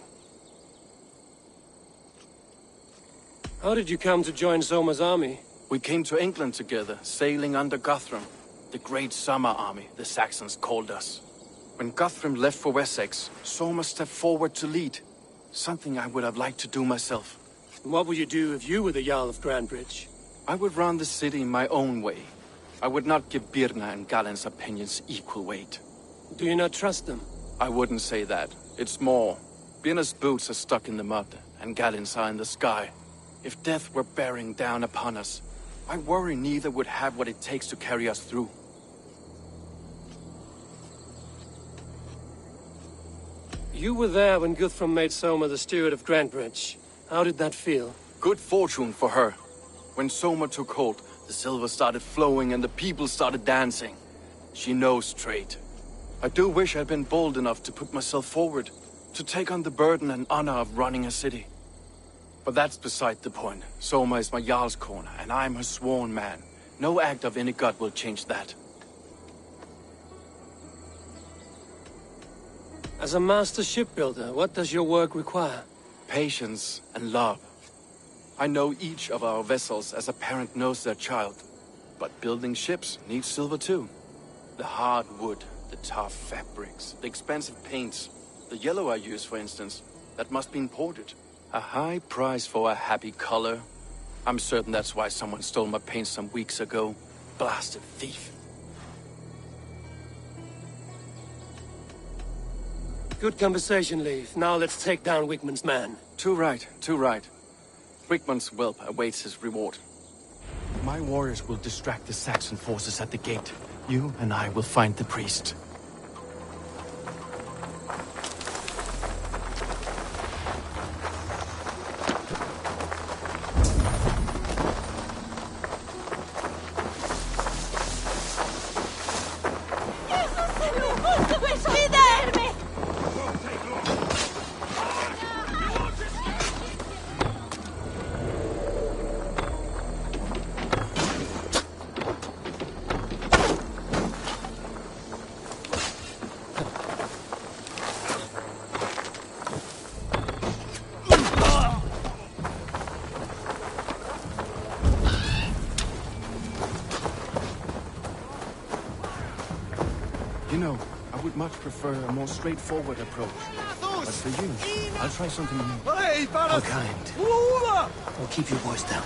How did you come to join Soma's army? We came to England together, sailing under Guthrum. The Great Summer Army, the Saxons called us. When Guthrum left for Wessex, Soma stepped forward to lead. Something I would have liked to do myself. What would you do if you were the Jarl of Grandbridge? I would run the city my own way. I would not give Birna and Galen's opinions equal weight. Do you not trust them? I wouldn't say that. It's more. Birna's boots are stuck in the mud, and Galen's are in the sky. If death were bearing down upon us, I worry neither would have what it takes to carry us through. You were there when Guthrum made Soma the steward of Grandbridge. How did that feel? Good fortune for her. When Soma took hold, the silver started flowing and the people started dancing. She knows trade. I do wish I'd been bold enough to put myself forward, to take on the burden and honor of running a city. But that's beside the point. Soma is my Jarl's corner, and I'm her sworn man. No act of any god will change that. As a master shipbuilder, what does your work require? Patience and love. I know each of our vessels as a parent knows their child. But building ships needs silver too. The hard wood, the tough fabrics, the expensive paints. The yellow I use, for instance, that must be imported. A high price for a happy color. I'm certain that's why someone stole my paint some weeks ago. Blasted thief. Good conversation, Leif. Now let's take down Wigman's man. Too right, too right. Wigman's whelp awaits his reward. My warriors will distract the Saxon forces at the gate. You and I will find the priest. You know, I would much prefer a more straightforward approach. But for you, I'll try something new. How kind. I'll keep your voice down.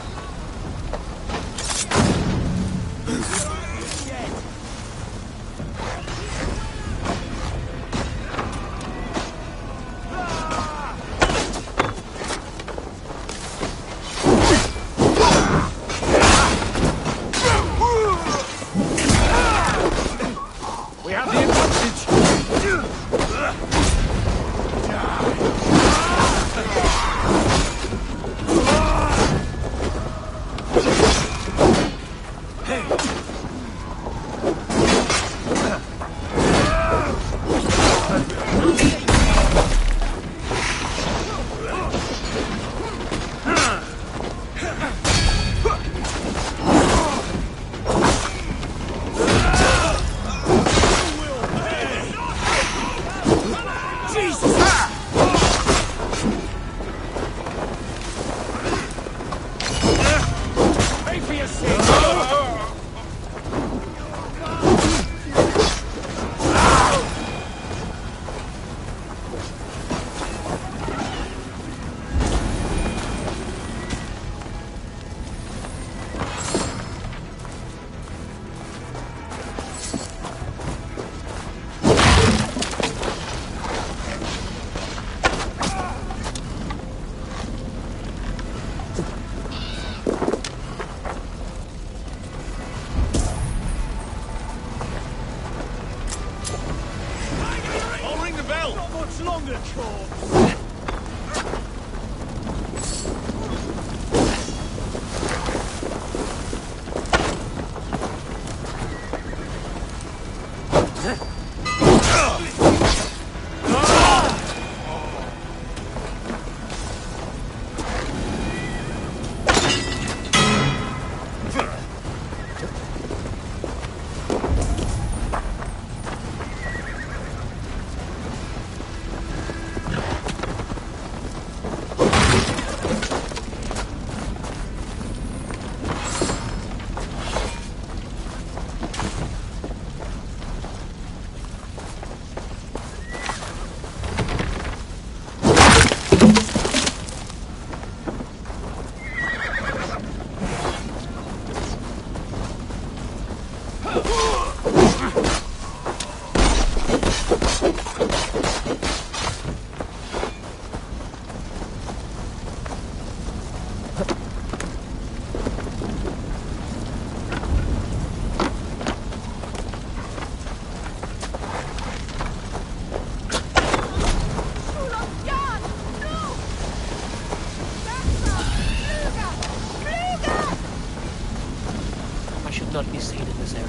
Not be seen in this area.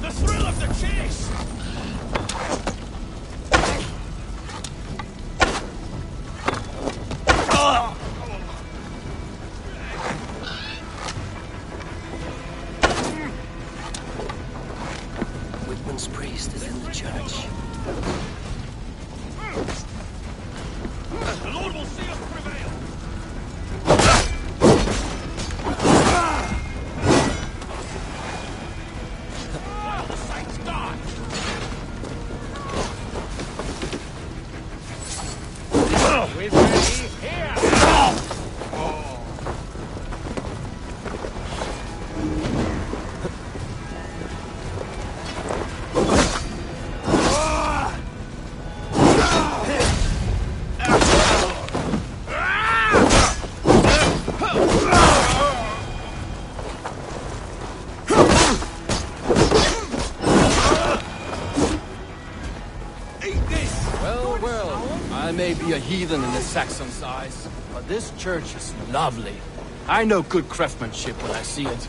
The thrill of the chase! is ready here! Well, well, I may be a heathen in the Saxon's eyes, but this church is lovely. I know good craftsmanship when I see it.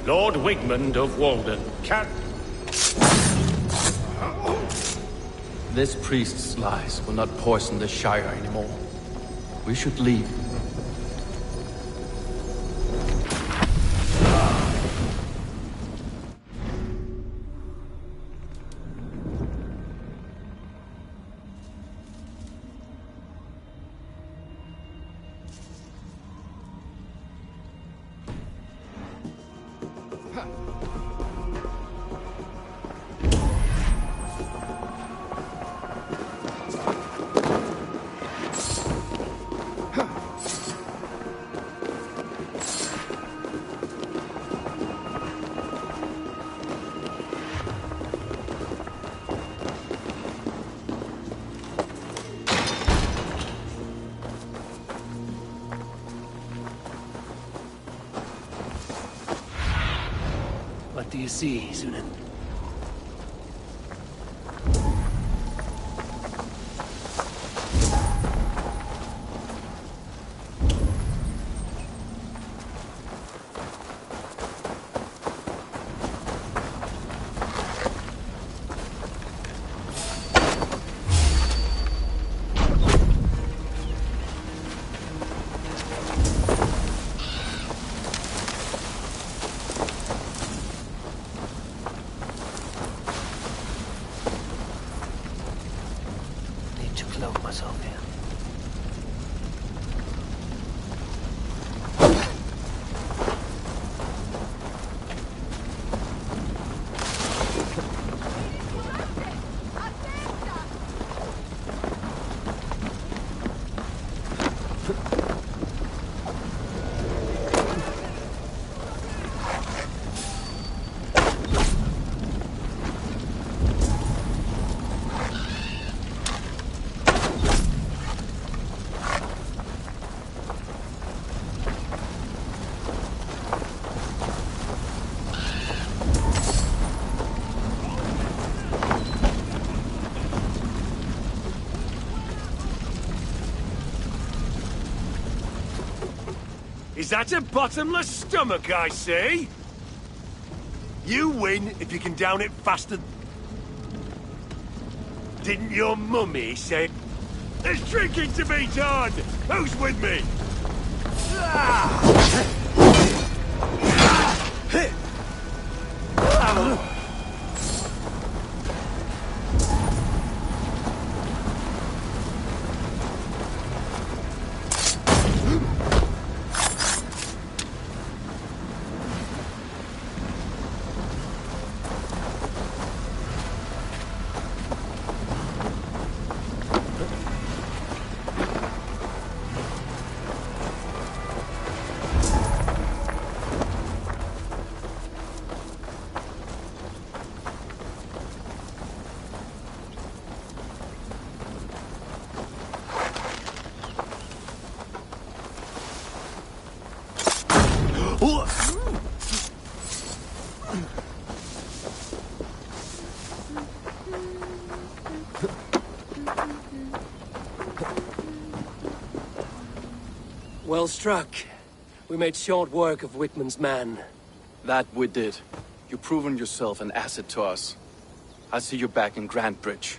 Lord Wigmund of Walden, can... This priest's lies will not poison the Shire anymore. We should leave. What do you see, Sunan? Cloak myself here. Is that a bottomless stomach I see? You win if you can down it faster. Didn't your mummy say... There's drinking to be done! Who's with me? Well struck. We made short work of Wigmund's man. That we did. You've proven yourself an asset to us. I'll see you back in Grantbridge.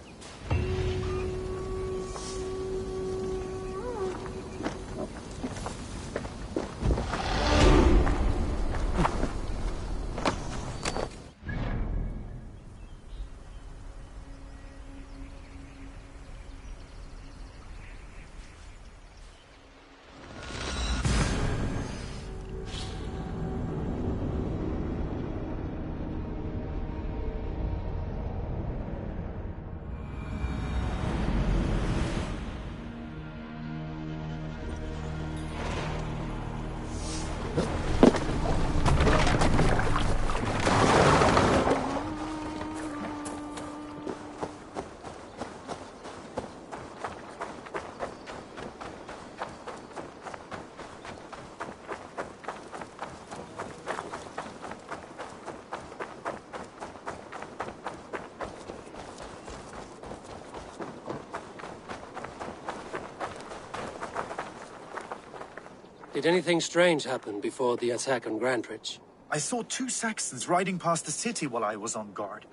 Did anything strange happen before the attack on Grandridge? I saw 2 Saxons riding past the city while I was on guard.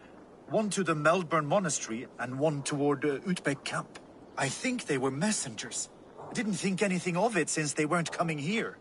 One to the Melbourne Monastery and one toward Utbeck Camp. I think they were messengers. Didn't think anything of it since they weren't coming here.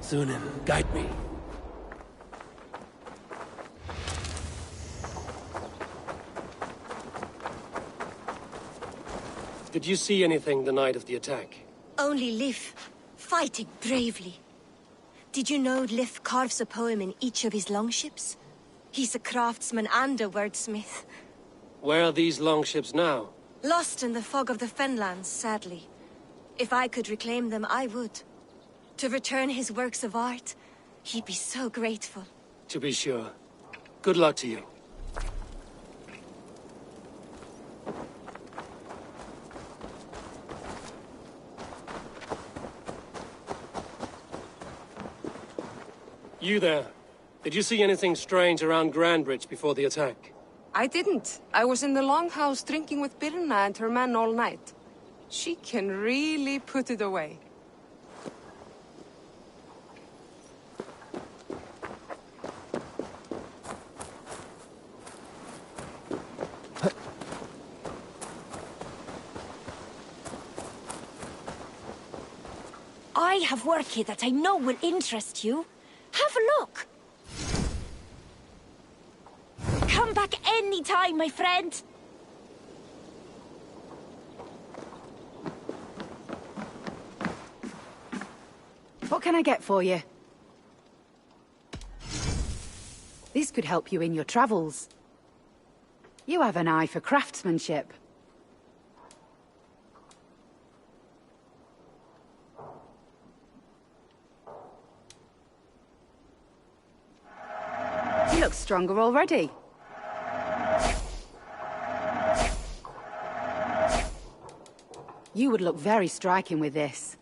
Sunan, guide me. Did you see anything the night of the attack? Only Lif, fighting bravely. Did you know Lif carves a poem in each of his longships? He's a craftsman and a wordsmith. Where are these longships now? Lost in the fog of the Fenlands, sadly. If I could reclaim them, I would. To return his works of art, he'd be so grateful. To be sure. Good luck to you. You there. Did you see anything strange around Grandridge before the attack? I didn't. I was in the longhouse drinking with Birna and her men all night. She can really put it away. I have work here that I know will interest you. Have a look. Come back any time, my friend. What can I get for you? This could help you in your travels. You have an eye for craftsmanship. You look stronger already. You would look very striking with this.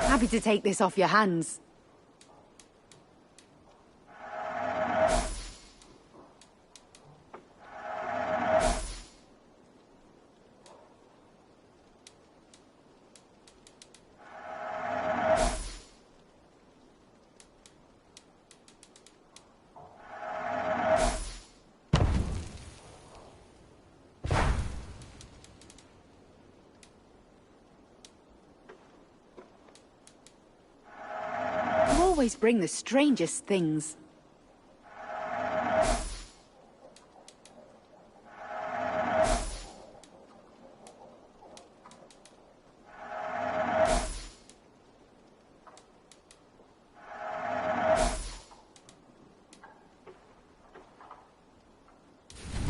Happy to take this off your hands. always bring the strangest things.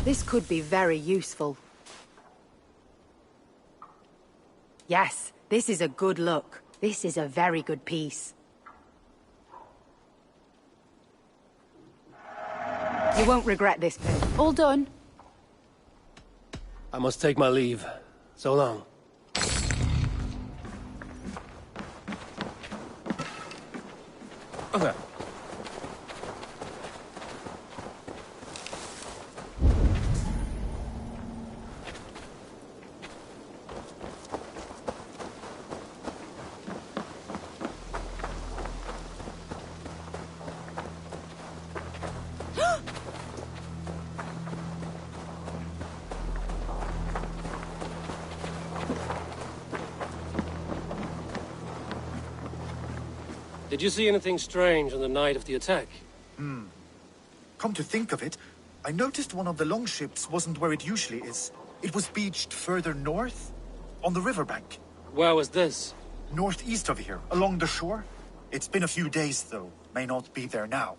This could be very useful. Yes, this is a good look. This is a very good piece. You won't regret this pin. All done. I must take my leave. So long. Okay. Did you see anything strange on the night of the attack? Come to think of it, I noticed one of the longships wasn't where it usually is. It was beached further north, on the riverbank. Where was this? Northeast of here, along the shore. It's been a few days, though. May not be there now.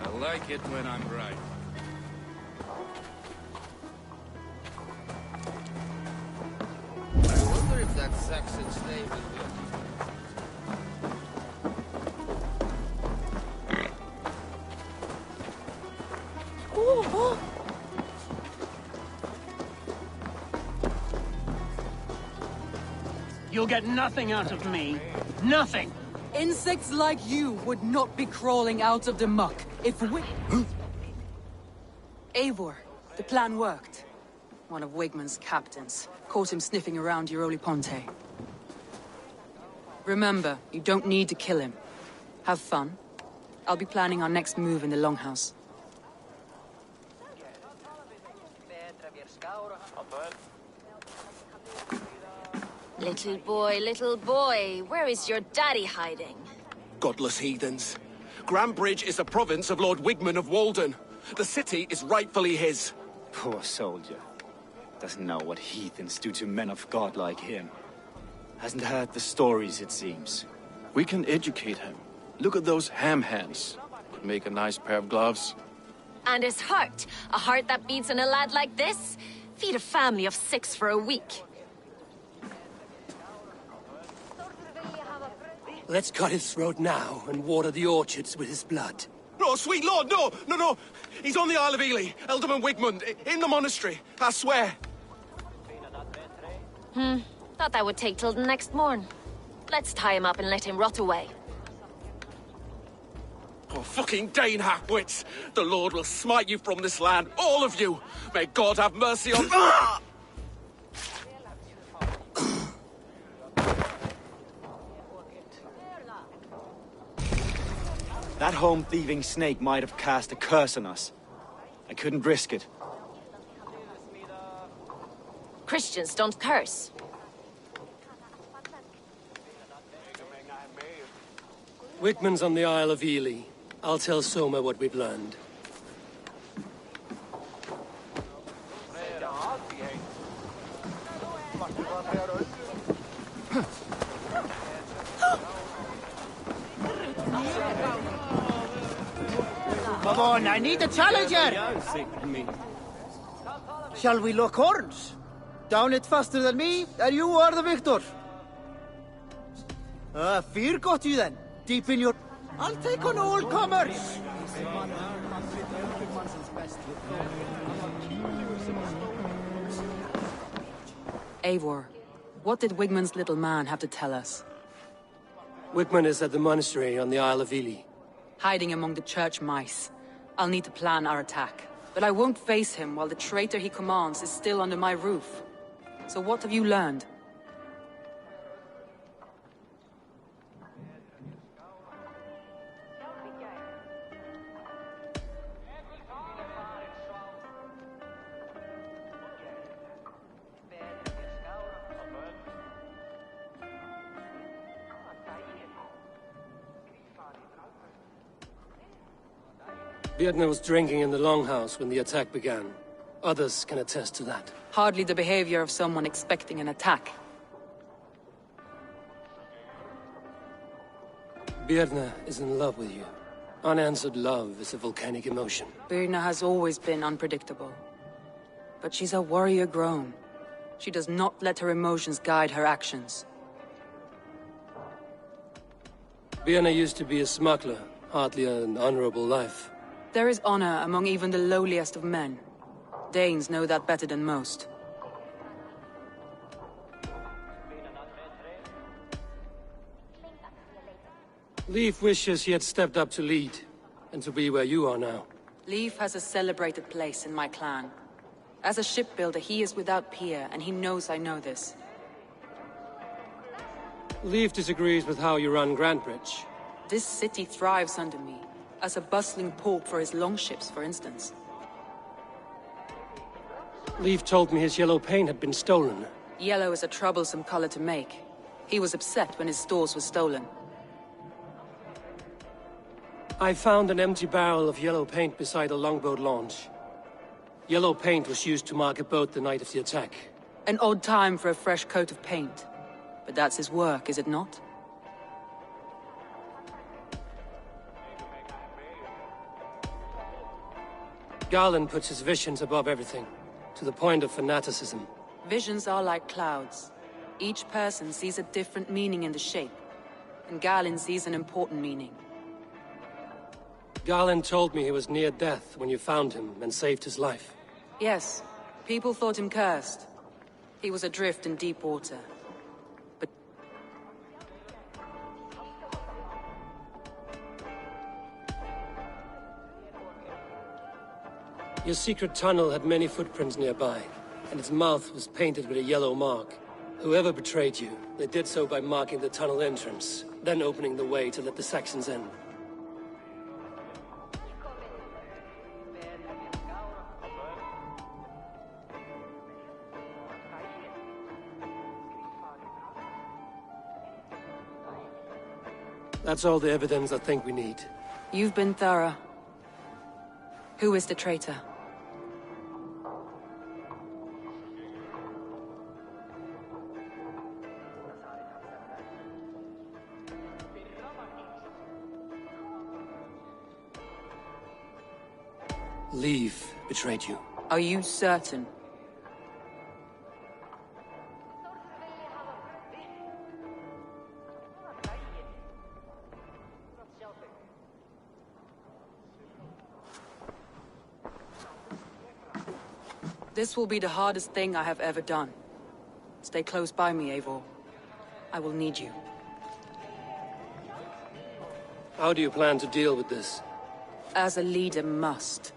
I like it when I'm right. I wonder if that Saxon slave is You'll get nothing out of me. Nothing! Insects like you would not be crawling out of the muck if we... Eivor, the plan worked. One of Wigmund's captains caught him sniffing around Euroli Ponte. Remember, you don't need to kill him. Have fun. I'll be planning our next move in the Longhouse. Little boy, where is your daddy hiding? Godless heathens. Grambridge is a province of Lord Wigmund of Walden. The city is rightfully his. Poor soldier. Doesn't know what heathens do to men of God like him. Hasn't heard the stories, it seems. We can educate him. Look at those ham hands. Could make a nice pair of gloves. And his heart. A heart that beats in a lad like this? Feed a family of 6 for a week. Let's cut his throat now and water the orchards with his blood. No, sweet lord, no! He's on the Isle of Ely, Ealdorman Wigmund, in the monastery, I swear. Thought that would take till the next morn. Let's tie him up and let him rot away. Oh, fucking Dane half-wits! The Lord will smite you from this land, all of you! May God have mercy on... That home-thieving snake might have cast a curse on us. I couldn't risk it. Christians don't curse. Wigmund's on the Isle of Ely. I'll tell Soma what we've learned. Come on, I need a challenger! Shall we lock horns? Down it faster than me, and you are the victor. Fear got you then. Deep in your... I'll take on all comers! Eivor, what did Wigmund's little man have to tell us? Wigmund is at the monastery on the Isle of Ely. Hiding among the church mice. I'll need to plan our attack. But I won't face him while the traitor he commands is still under my roof. So what have you learned? Vietna was drinking in the Longhouse when the attack began. Others can attest to that. Hardly the behavior of someone expecting an attack. Birna is in love with you. Unanswered love is a volcanic emotion. Birna has always been unpredictable. But she's a warrior grown. She does not let her emotions guide her actions. Birna used to be a smuggler, hardly an honorable life. There is honor among even the lowliest of men. Danes know that better than most. Leif wishes he had stepped up to lead, and to be where you are now. Leif has a celebrated place in my clan. As a shipbuilder, he is without peer, and he knows I know this. Leif disagrees with how you run Grantbridge. This city thrives under me, as a bustling port for his longships, for instance. Leif told me his yellow paint had been stolen. Yellow is a troublesome color to make. He was upset when his stores were stolen. I found an empty barrel of yellow paint beside a longboat launch. Yellow paint was used to mark a boat the night of the attack. An odd time for a fresh coat of paint. But that's his work, is it not? Garland puts his visions above everything, to the point of fanaticism. Visions are like clouds. Each person sees a different meaning in the shape, and Garland sees an important meaning. Garland told me he was near death when you found him and saved his life. Yes, people thought him cursed. He was adrift in deep water. But... Your secret tunnel had many footprints nearby, and its mouth was painted with a yellow mark. Whoever betrayed you, they did so by marking the tunnel entrance, then opening the way to let the Saxons in. That's all the evidence I think we need. You've been thorough. Who is the traitor? Leif betrayed you. Are you certain? This will be the hardest thing I have ever done. Stay close by me, Eivor. I will need you. How do you plan to deal with this? As a leader must.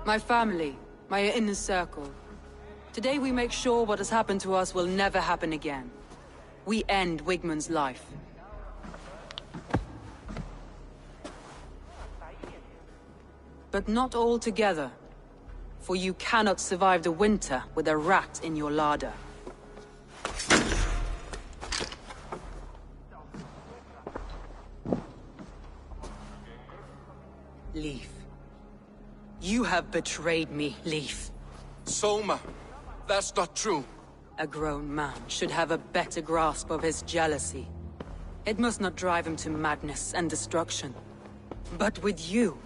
My family, my inner circle. Today we make sure what has happened to us will never happen again. We end Wigmund's life. But not all together. For you cannot survive the winter with a rat in your larder. Leif. You have betrayed me, Leif. Soma, that's not true. A grown man should have a better grasp of his jealousy. It must not drive him to madness and destruction. But with you,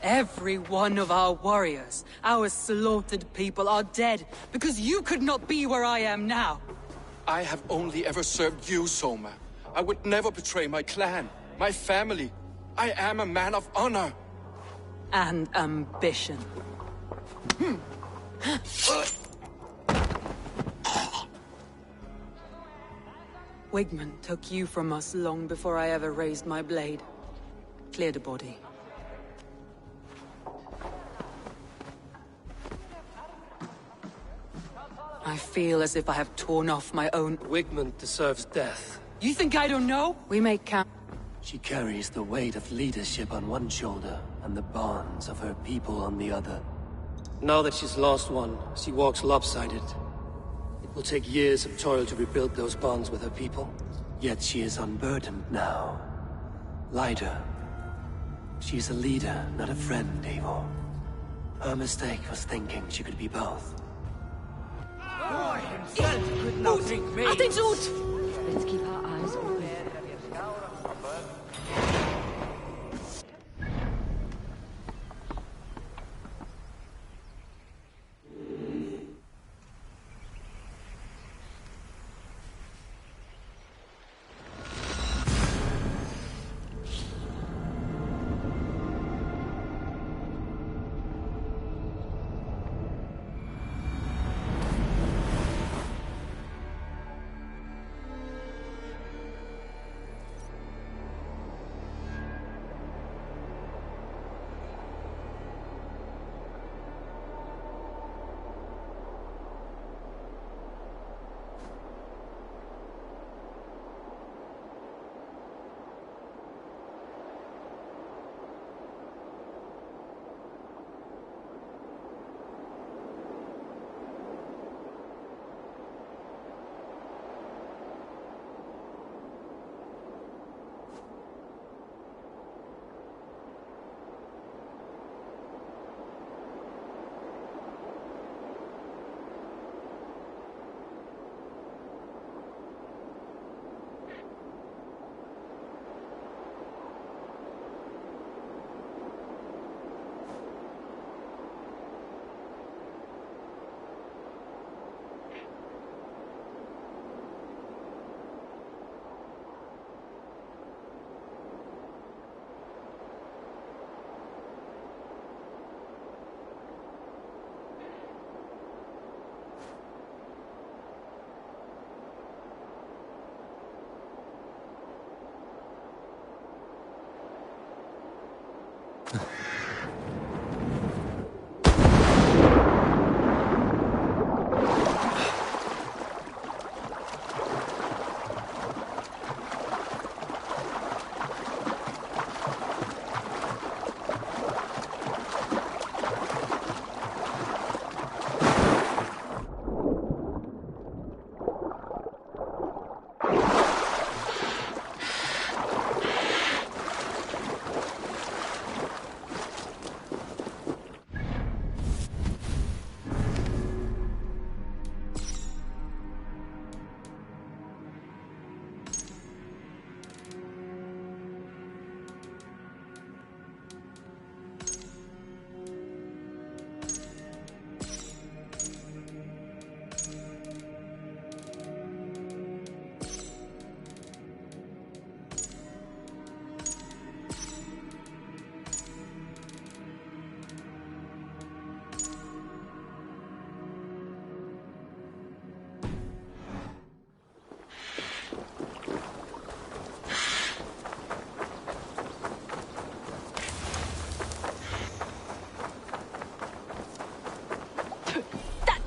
every one of our warriors, our slaughtered people are dead because you could not be where I am now. I have only ever served you, Soma. I would never betray my clan, my family. I am a man of honor. And ambition. Wigmund took you from us long before I ever raised my blade. Clear the body. I feel as if I have torn off my own... Wigmund deserves death. You think I don't know? We make camp. She carries the weight of leadership on one shoulder and the bonds of her people on the other. Now that she's lost one, she walks lopsided. It will take years of toil to rebuild those bonds with her people. Yet she is unburdened now. Lighter. She is a leader, not a friend, Eivor. Her mistake was thinking she could be both. Boy himself could not drink me. Let's keep our eyes open.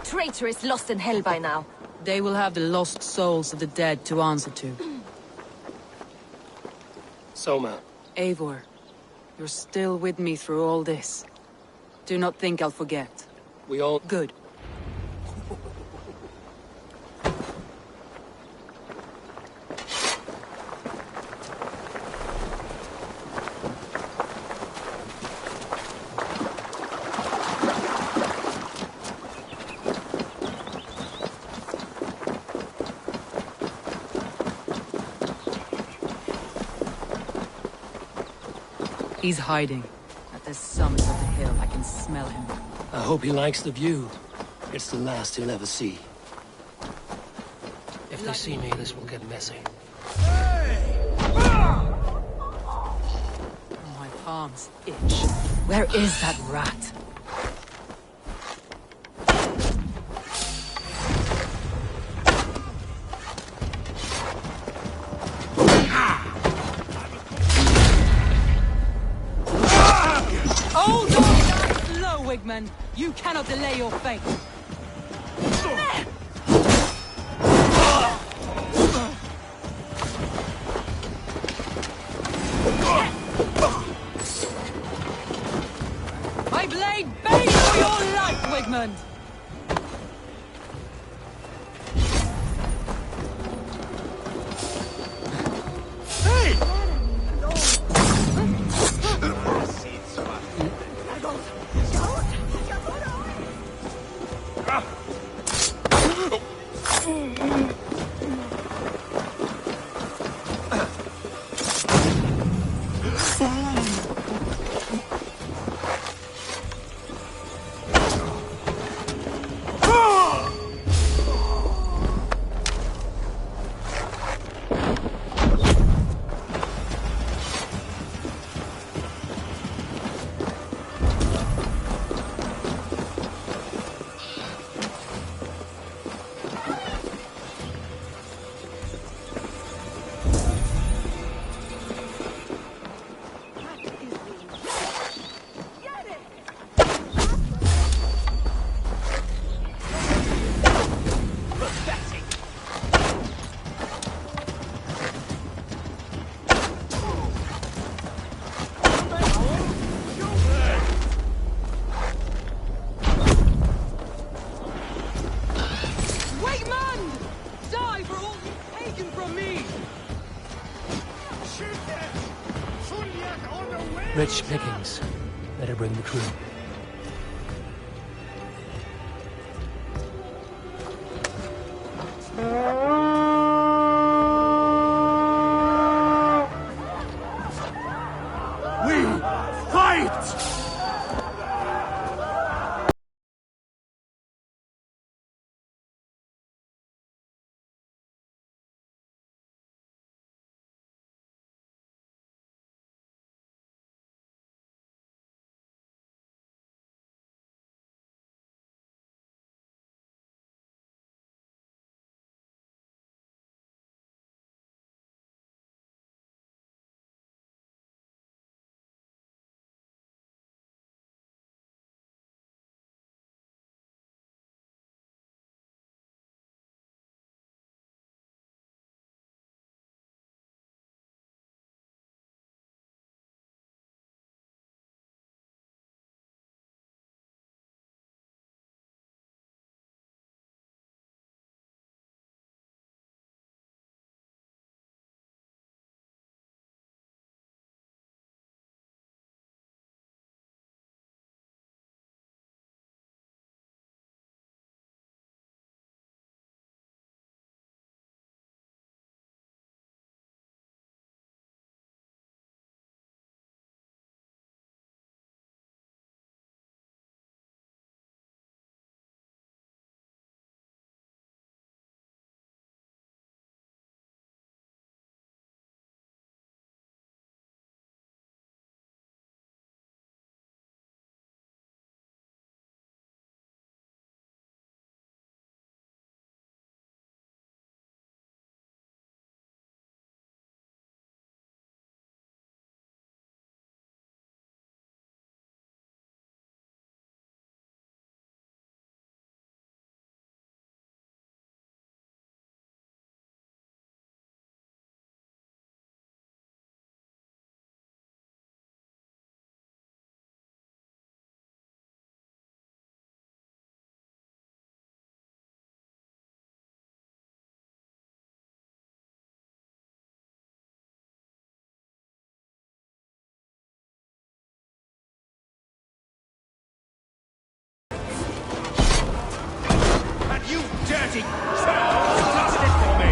Traitor is lost in hell by now. They will have the lost souls of the dead to answer to. Soma. Eivor, you're still with me through all this. Do not think I'll forget. We all... Good. He's hiding. At the summit of the hill, I can smell him. I hope he likes the view. It's the last he'll ever see. If they see me, this will get messy. My palms itch. Where is that rat? Wigman, you cannot delay your fate. My blade begs for your life, Wigmund! Rich pickings. Better bring the crew. We fight! You dirty trap! Dust it for me!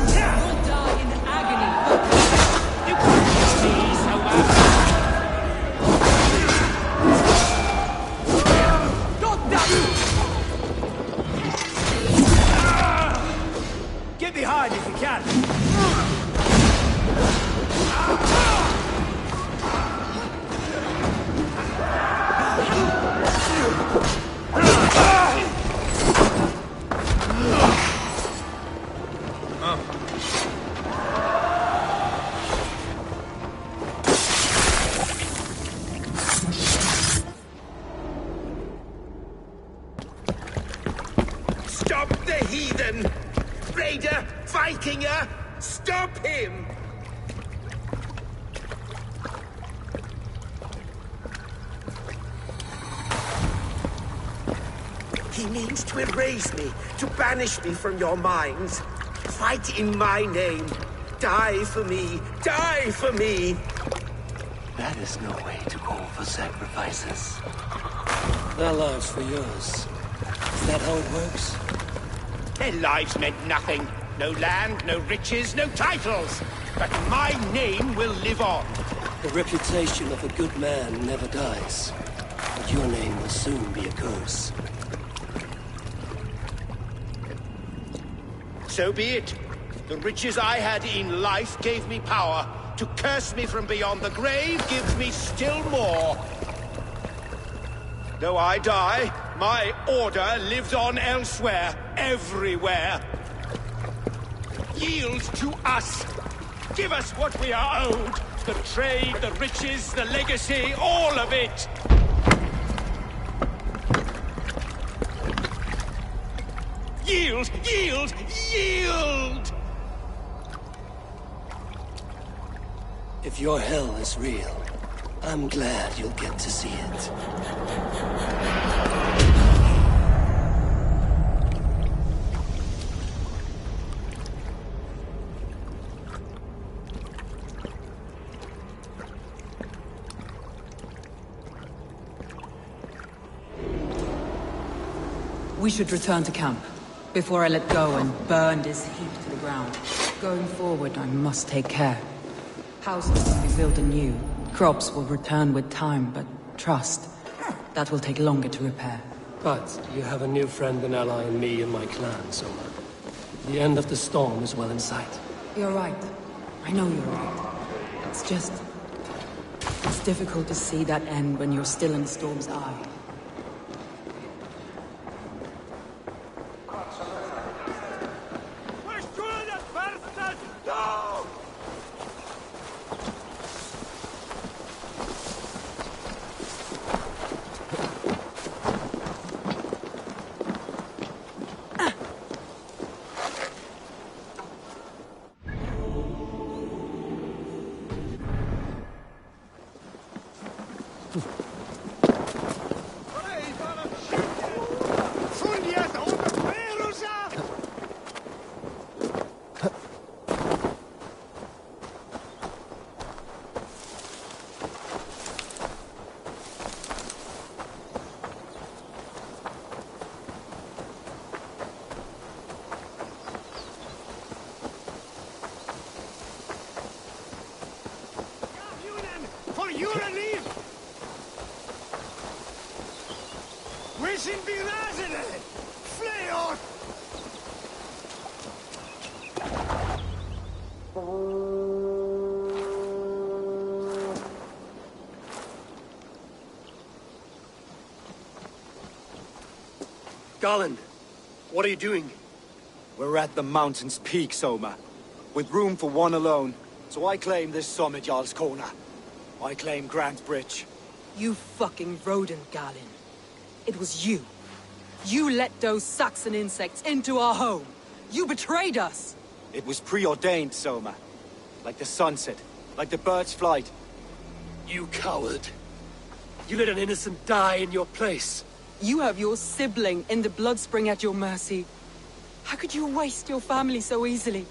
You'll die in agony. You can't kill me so well! Get behind if you can. Stop the heathen! Raider! Vikinger! Stop him! He means to erase me, to banish me from your minds. Fight in my name. Die for me. Die for me. That is no way to call for sacrifices. Their lives for yours. Is that how it works? Their lives meant nothing. No land, no riches, no titles. But my name will live on. The reputation of a good man never dies. But your name will soon be a curse. So be it. The riches I had in life gave me power. To curse me from beyond the grave gives me still more. Though I die, my order lives on elsewhere, everywhere. Yield to us. Give us what we are owed. The trade, the riches, the legacy, all of it. Yield! Yield! Yield! If your hell is real, I'm glad you'll get to see it. We should return to camp, before I let go and burn this heap to the ground. Going forward, I must take care. Houses will be built anew. Crops will return with time, but trust, that will take longer to repair. But you have a new friend and ally in me and my clan, Soma. The end of the storm is well in sight. You're right. I know you're right. It's just... it's difficult to see that end when you're still in the storm's eye. Garland, what are you doing? We're at the mountain's peak, Soma. With room for one alone. So I claim this summit, Jarl's Corner. I claim Grant Bridge. You fucking rodent, Galen. It was you. You let those Saxon insects into our home. You betrayed us. It was preordained, Soma. Like the sunset. Like the bird's flight. You coward. You let an innocent die in your place. You have your sibling in the Bloodspring at your mercy. How could you waste your family so easily?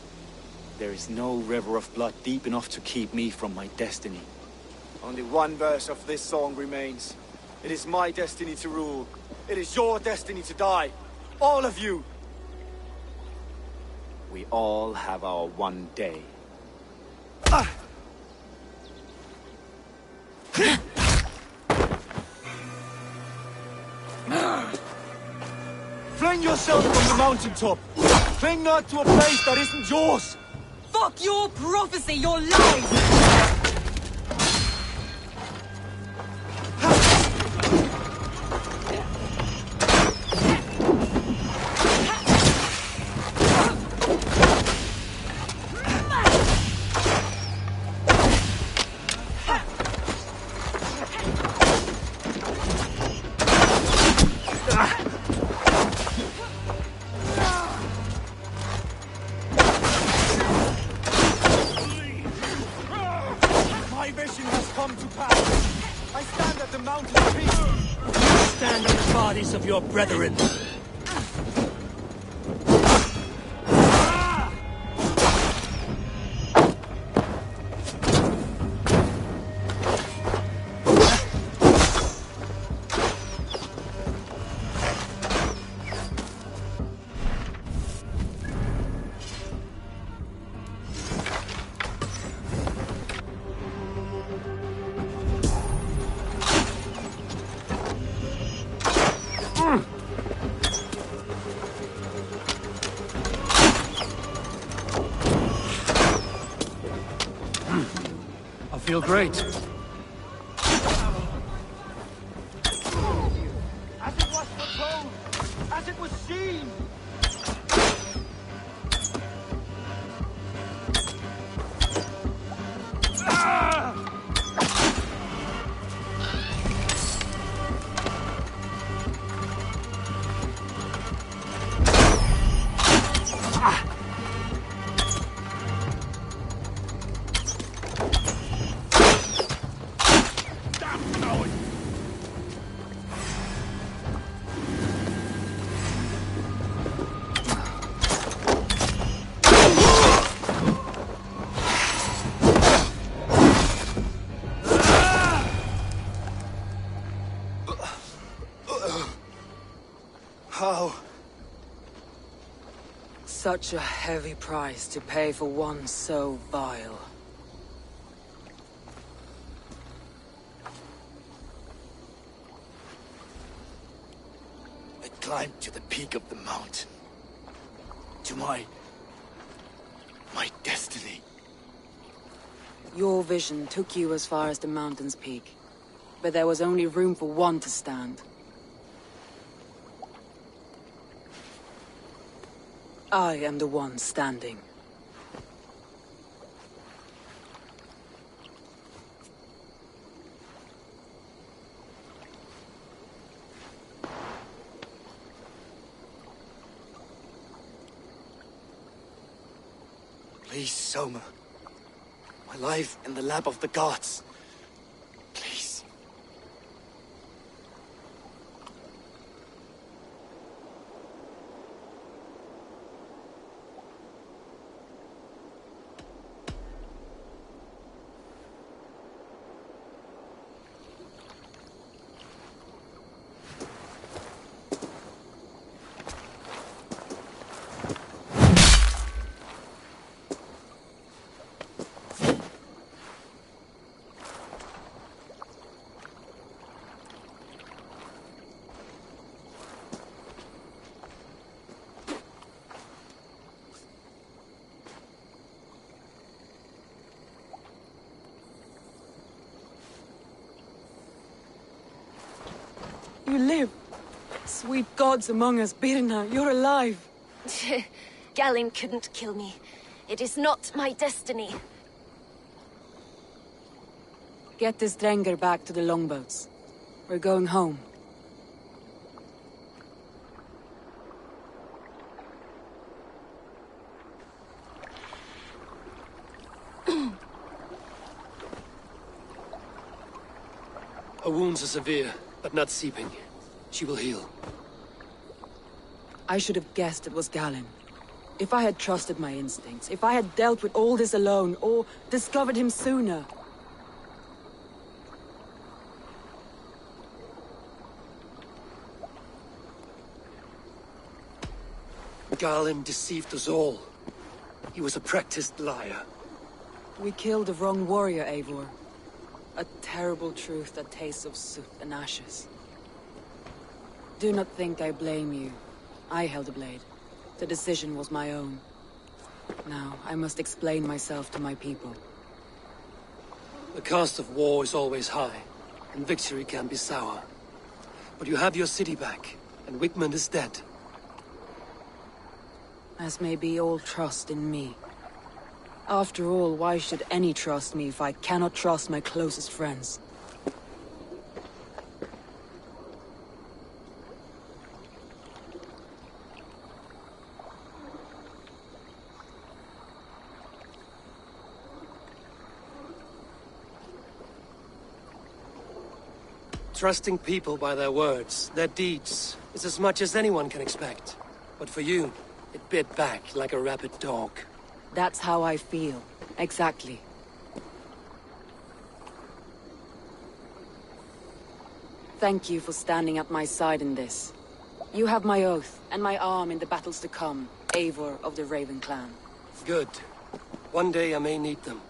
There is no river of blood deep enough to keep me from my destiny. Only one verse of this song remains. It is my destiny to rule. It is your destiny to die. All of you. We all have our one day. Fling yourself from the mountaintop! Cling not to a place that isn't yours! Fuck your prophecy, your lies! Stand on the bodies of your brethren. feel great. As it was foretold, as it was seen. How? Such a heavy price to pay for one so vile. I climbed to the peak of the mountain. To my destiny. Your vision took you as far as the mountain's peak. But there was only room for one to stand. I am the one standing. Please, Soma. My life in the lap of the gods. Please. You live! Sweet gods among us, Birna, you're alive! Galinn couldn't kill me. It is not my destiny. Get this Drenger back to the longboats. We're going home. Her wounds are severe, but not seeping. She will heal. I should have guessed it was Galinn. If I had trusted my instincts, if I had dealt with all this alone, or discovered him sooner. Galinn deceived us all. He was a practiced liar. We killed the wrong warrior, Eivor. A terrible truth that tastes of soot and ashes. Do not think I blame you. I held the blade. The decision was my own. Now, I must explain myself to my people. The cost of war is always high, and victory can be sour. But you have your city back, and Wigmund is dead. As may be all trust in me. After all, why should any trust me if I cannot trust my closest friends? Trusting people by their words, their deeds, is as much as anyone can expect. But for you, it bit back like a rabid dog. That's how I feel. Exactly. Thank you for standing at my side in this. You have my oath, and my arm in the battles to come, Eivor of the Raven clan. Good. One day I may need them.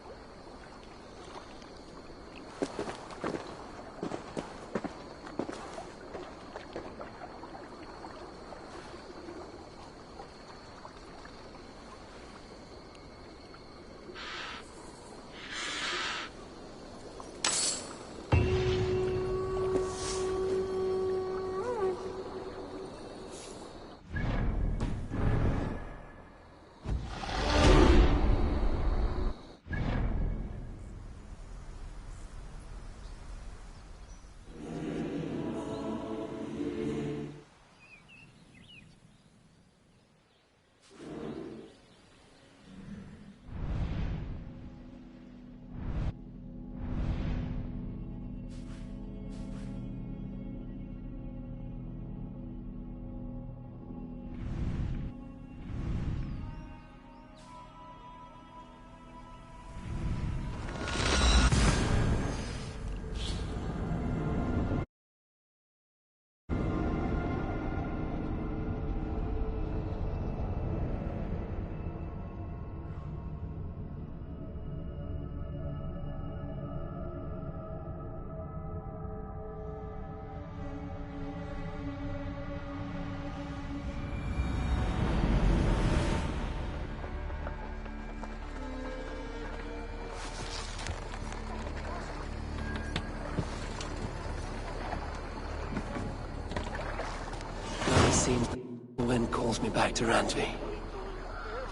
seems the wind calls me back to Randvi.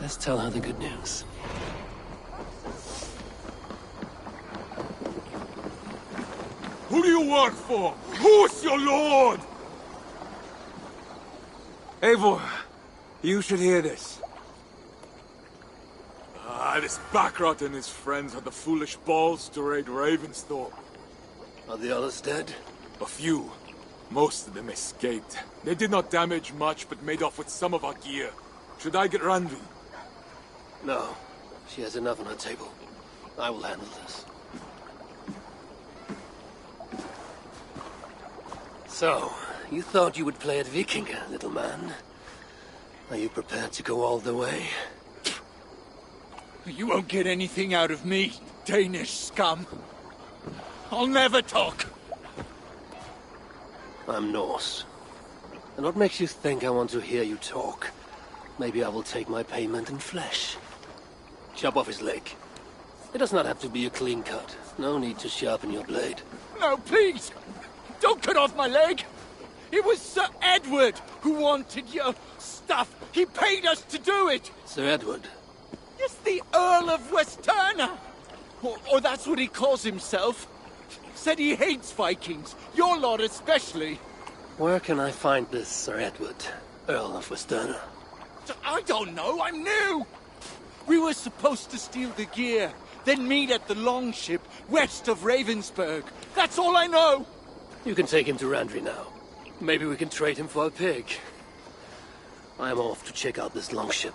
Let's tell her the good news. Who do you work for? Who's your lord? Eivor, you should hear this. This Backrot and his friends had the foolish balls to raid Ravensthorpe. Are the others dead? A few. Most of them escaped. They did not damage much, but made off with some of our gear. Should I get Randvi? No. She has enough on her table. I will handle this. So, you thought you would play at Vikinga, little man. Are you prepared to go all the way? You won't get anything out of me, Danish scum. I'll never talk. I'm Norse. And what makes you think I want to hear you talk? Maybe I will take my payment in flesh. Chop off his leg. It does not have to be a clean cut. No need to sharpen your blade. No, please! Don't cut off my leg! It was Sir Edward who wanted your stuff. He paid us to do it! Sir Edward? Yes, the Earl of Westerna! Or that's what he calls himself. Said he hates Vikings. Your lot especially. Where can I find this Sir Edward, Earl of Westerna? I don't know, I'm new! We were supposed to steal the gear, then meet at the longship west of Ravensburg. That's all I know! You can take him to Randvi now. Maybe we can trade him for a pig. I'm off to check out this longship.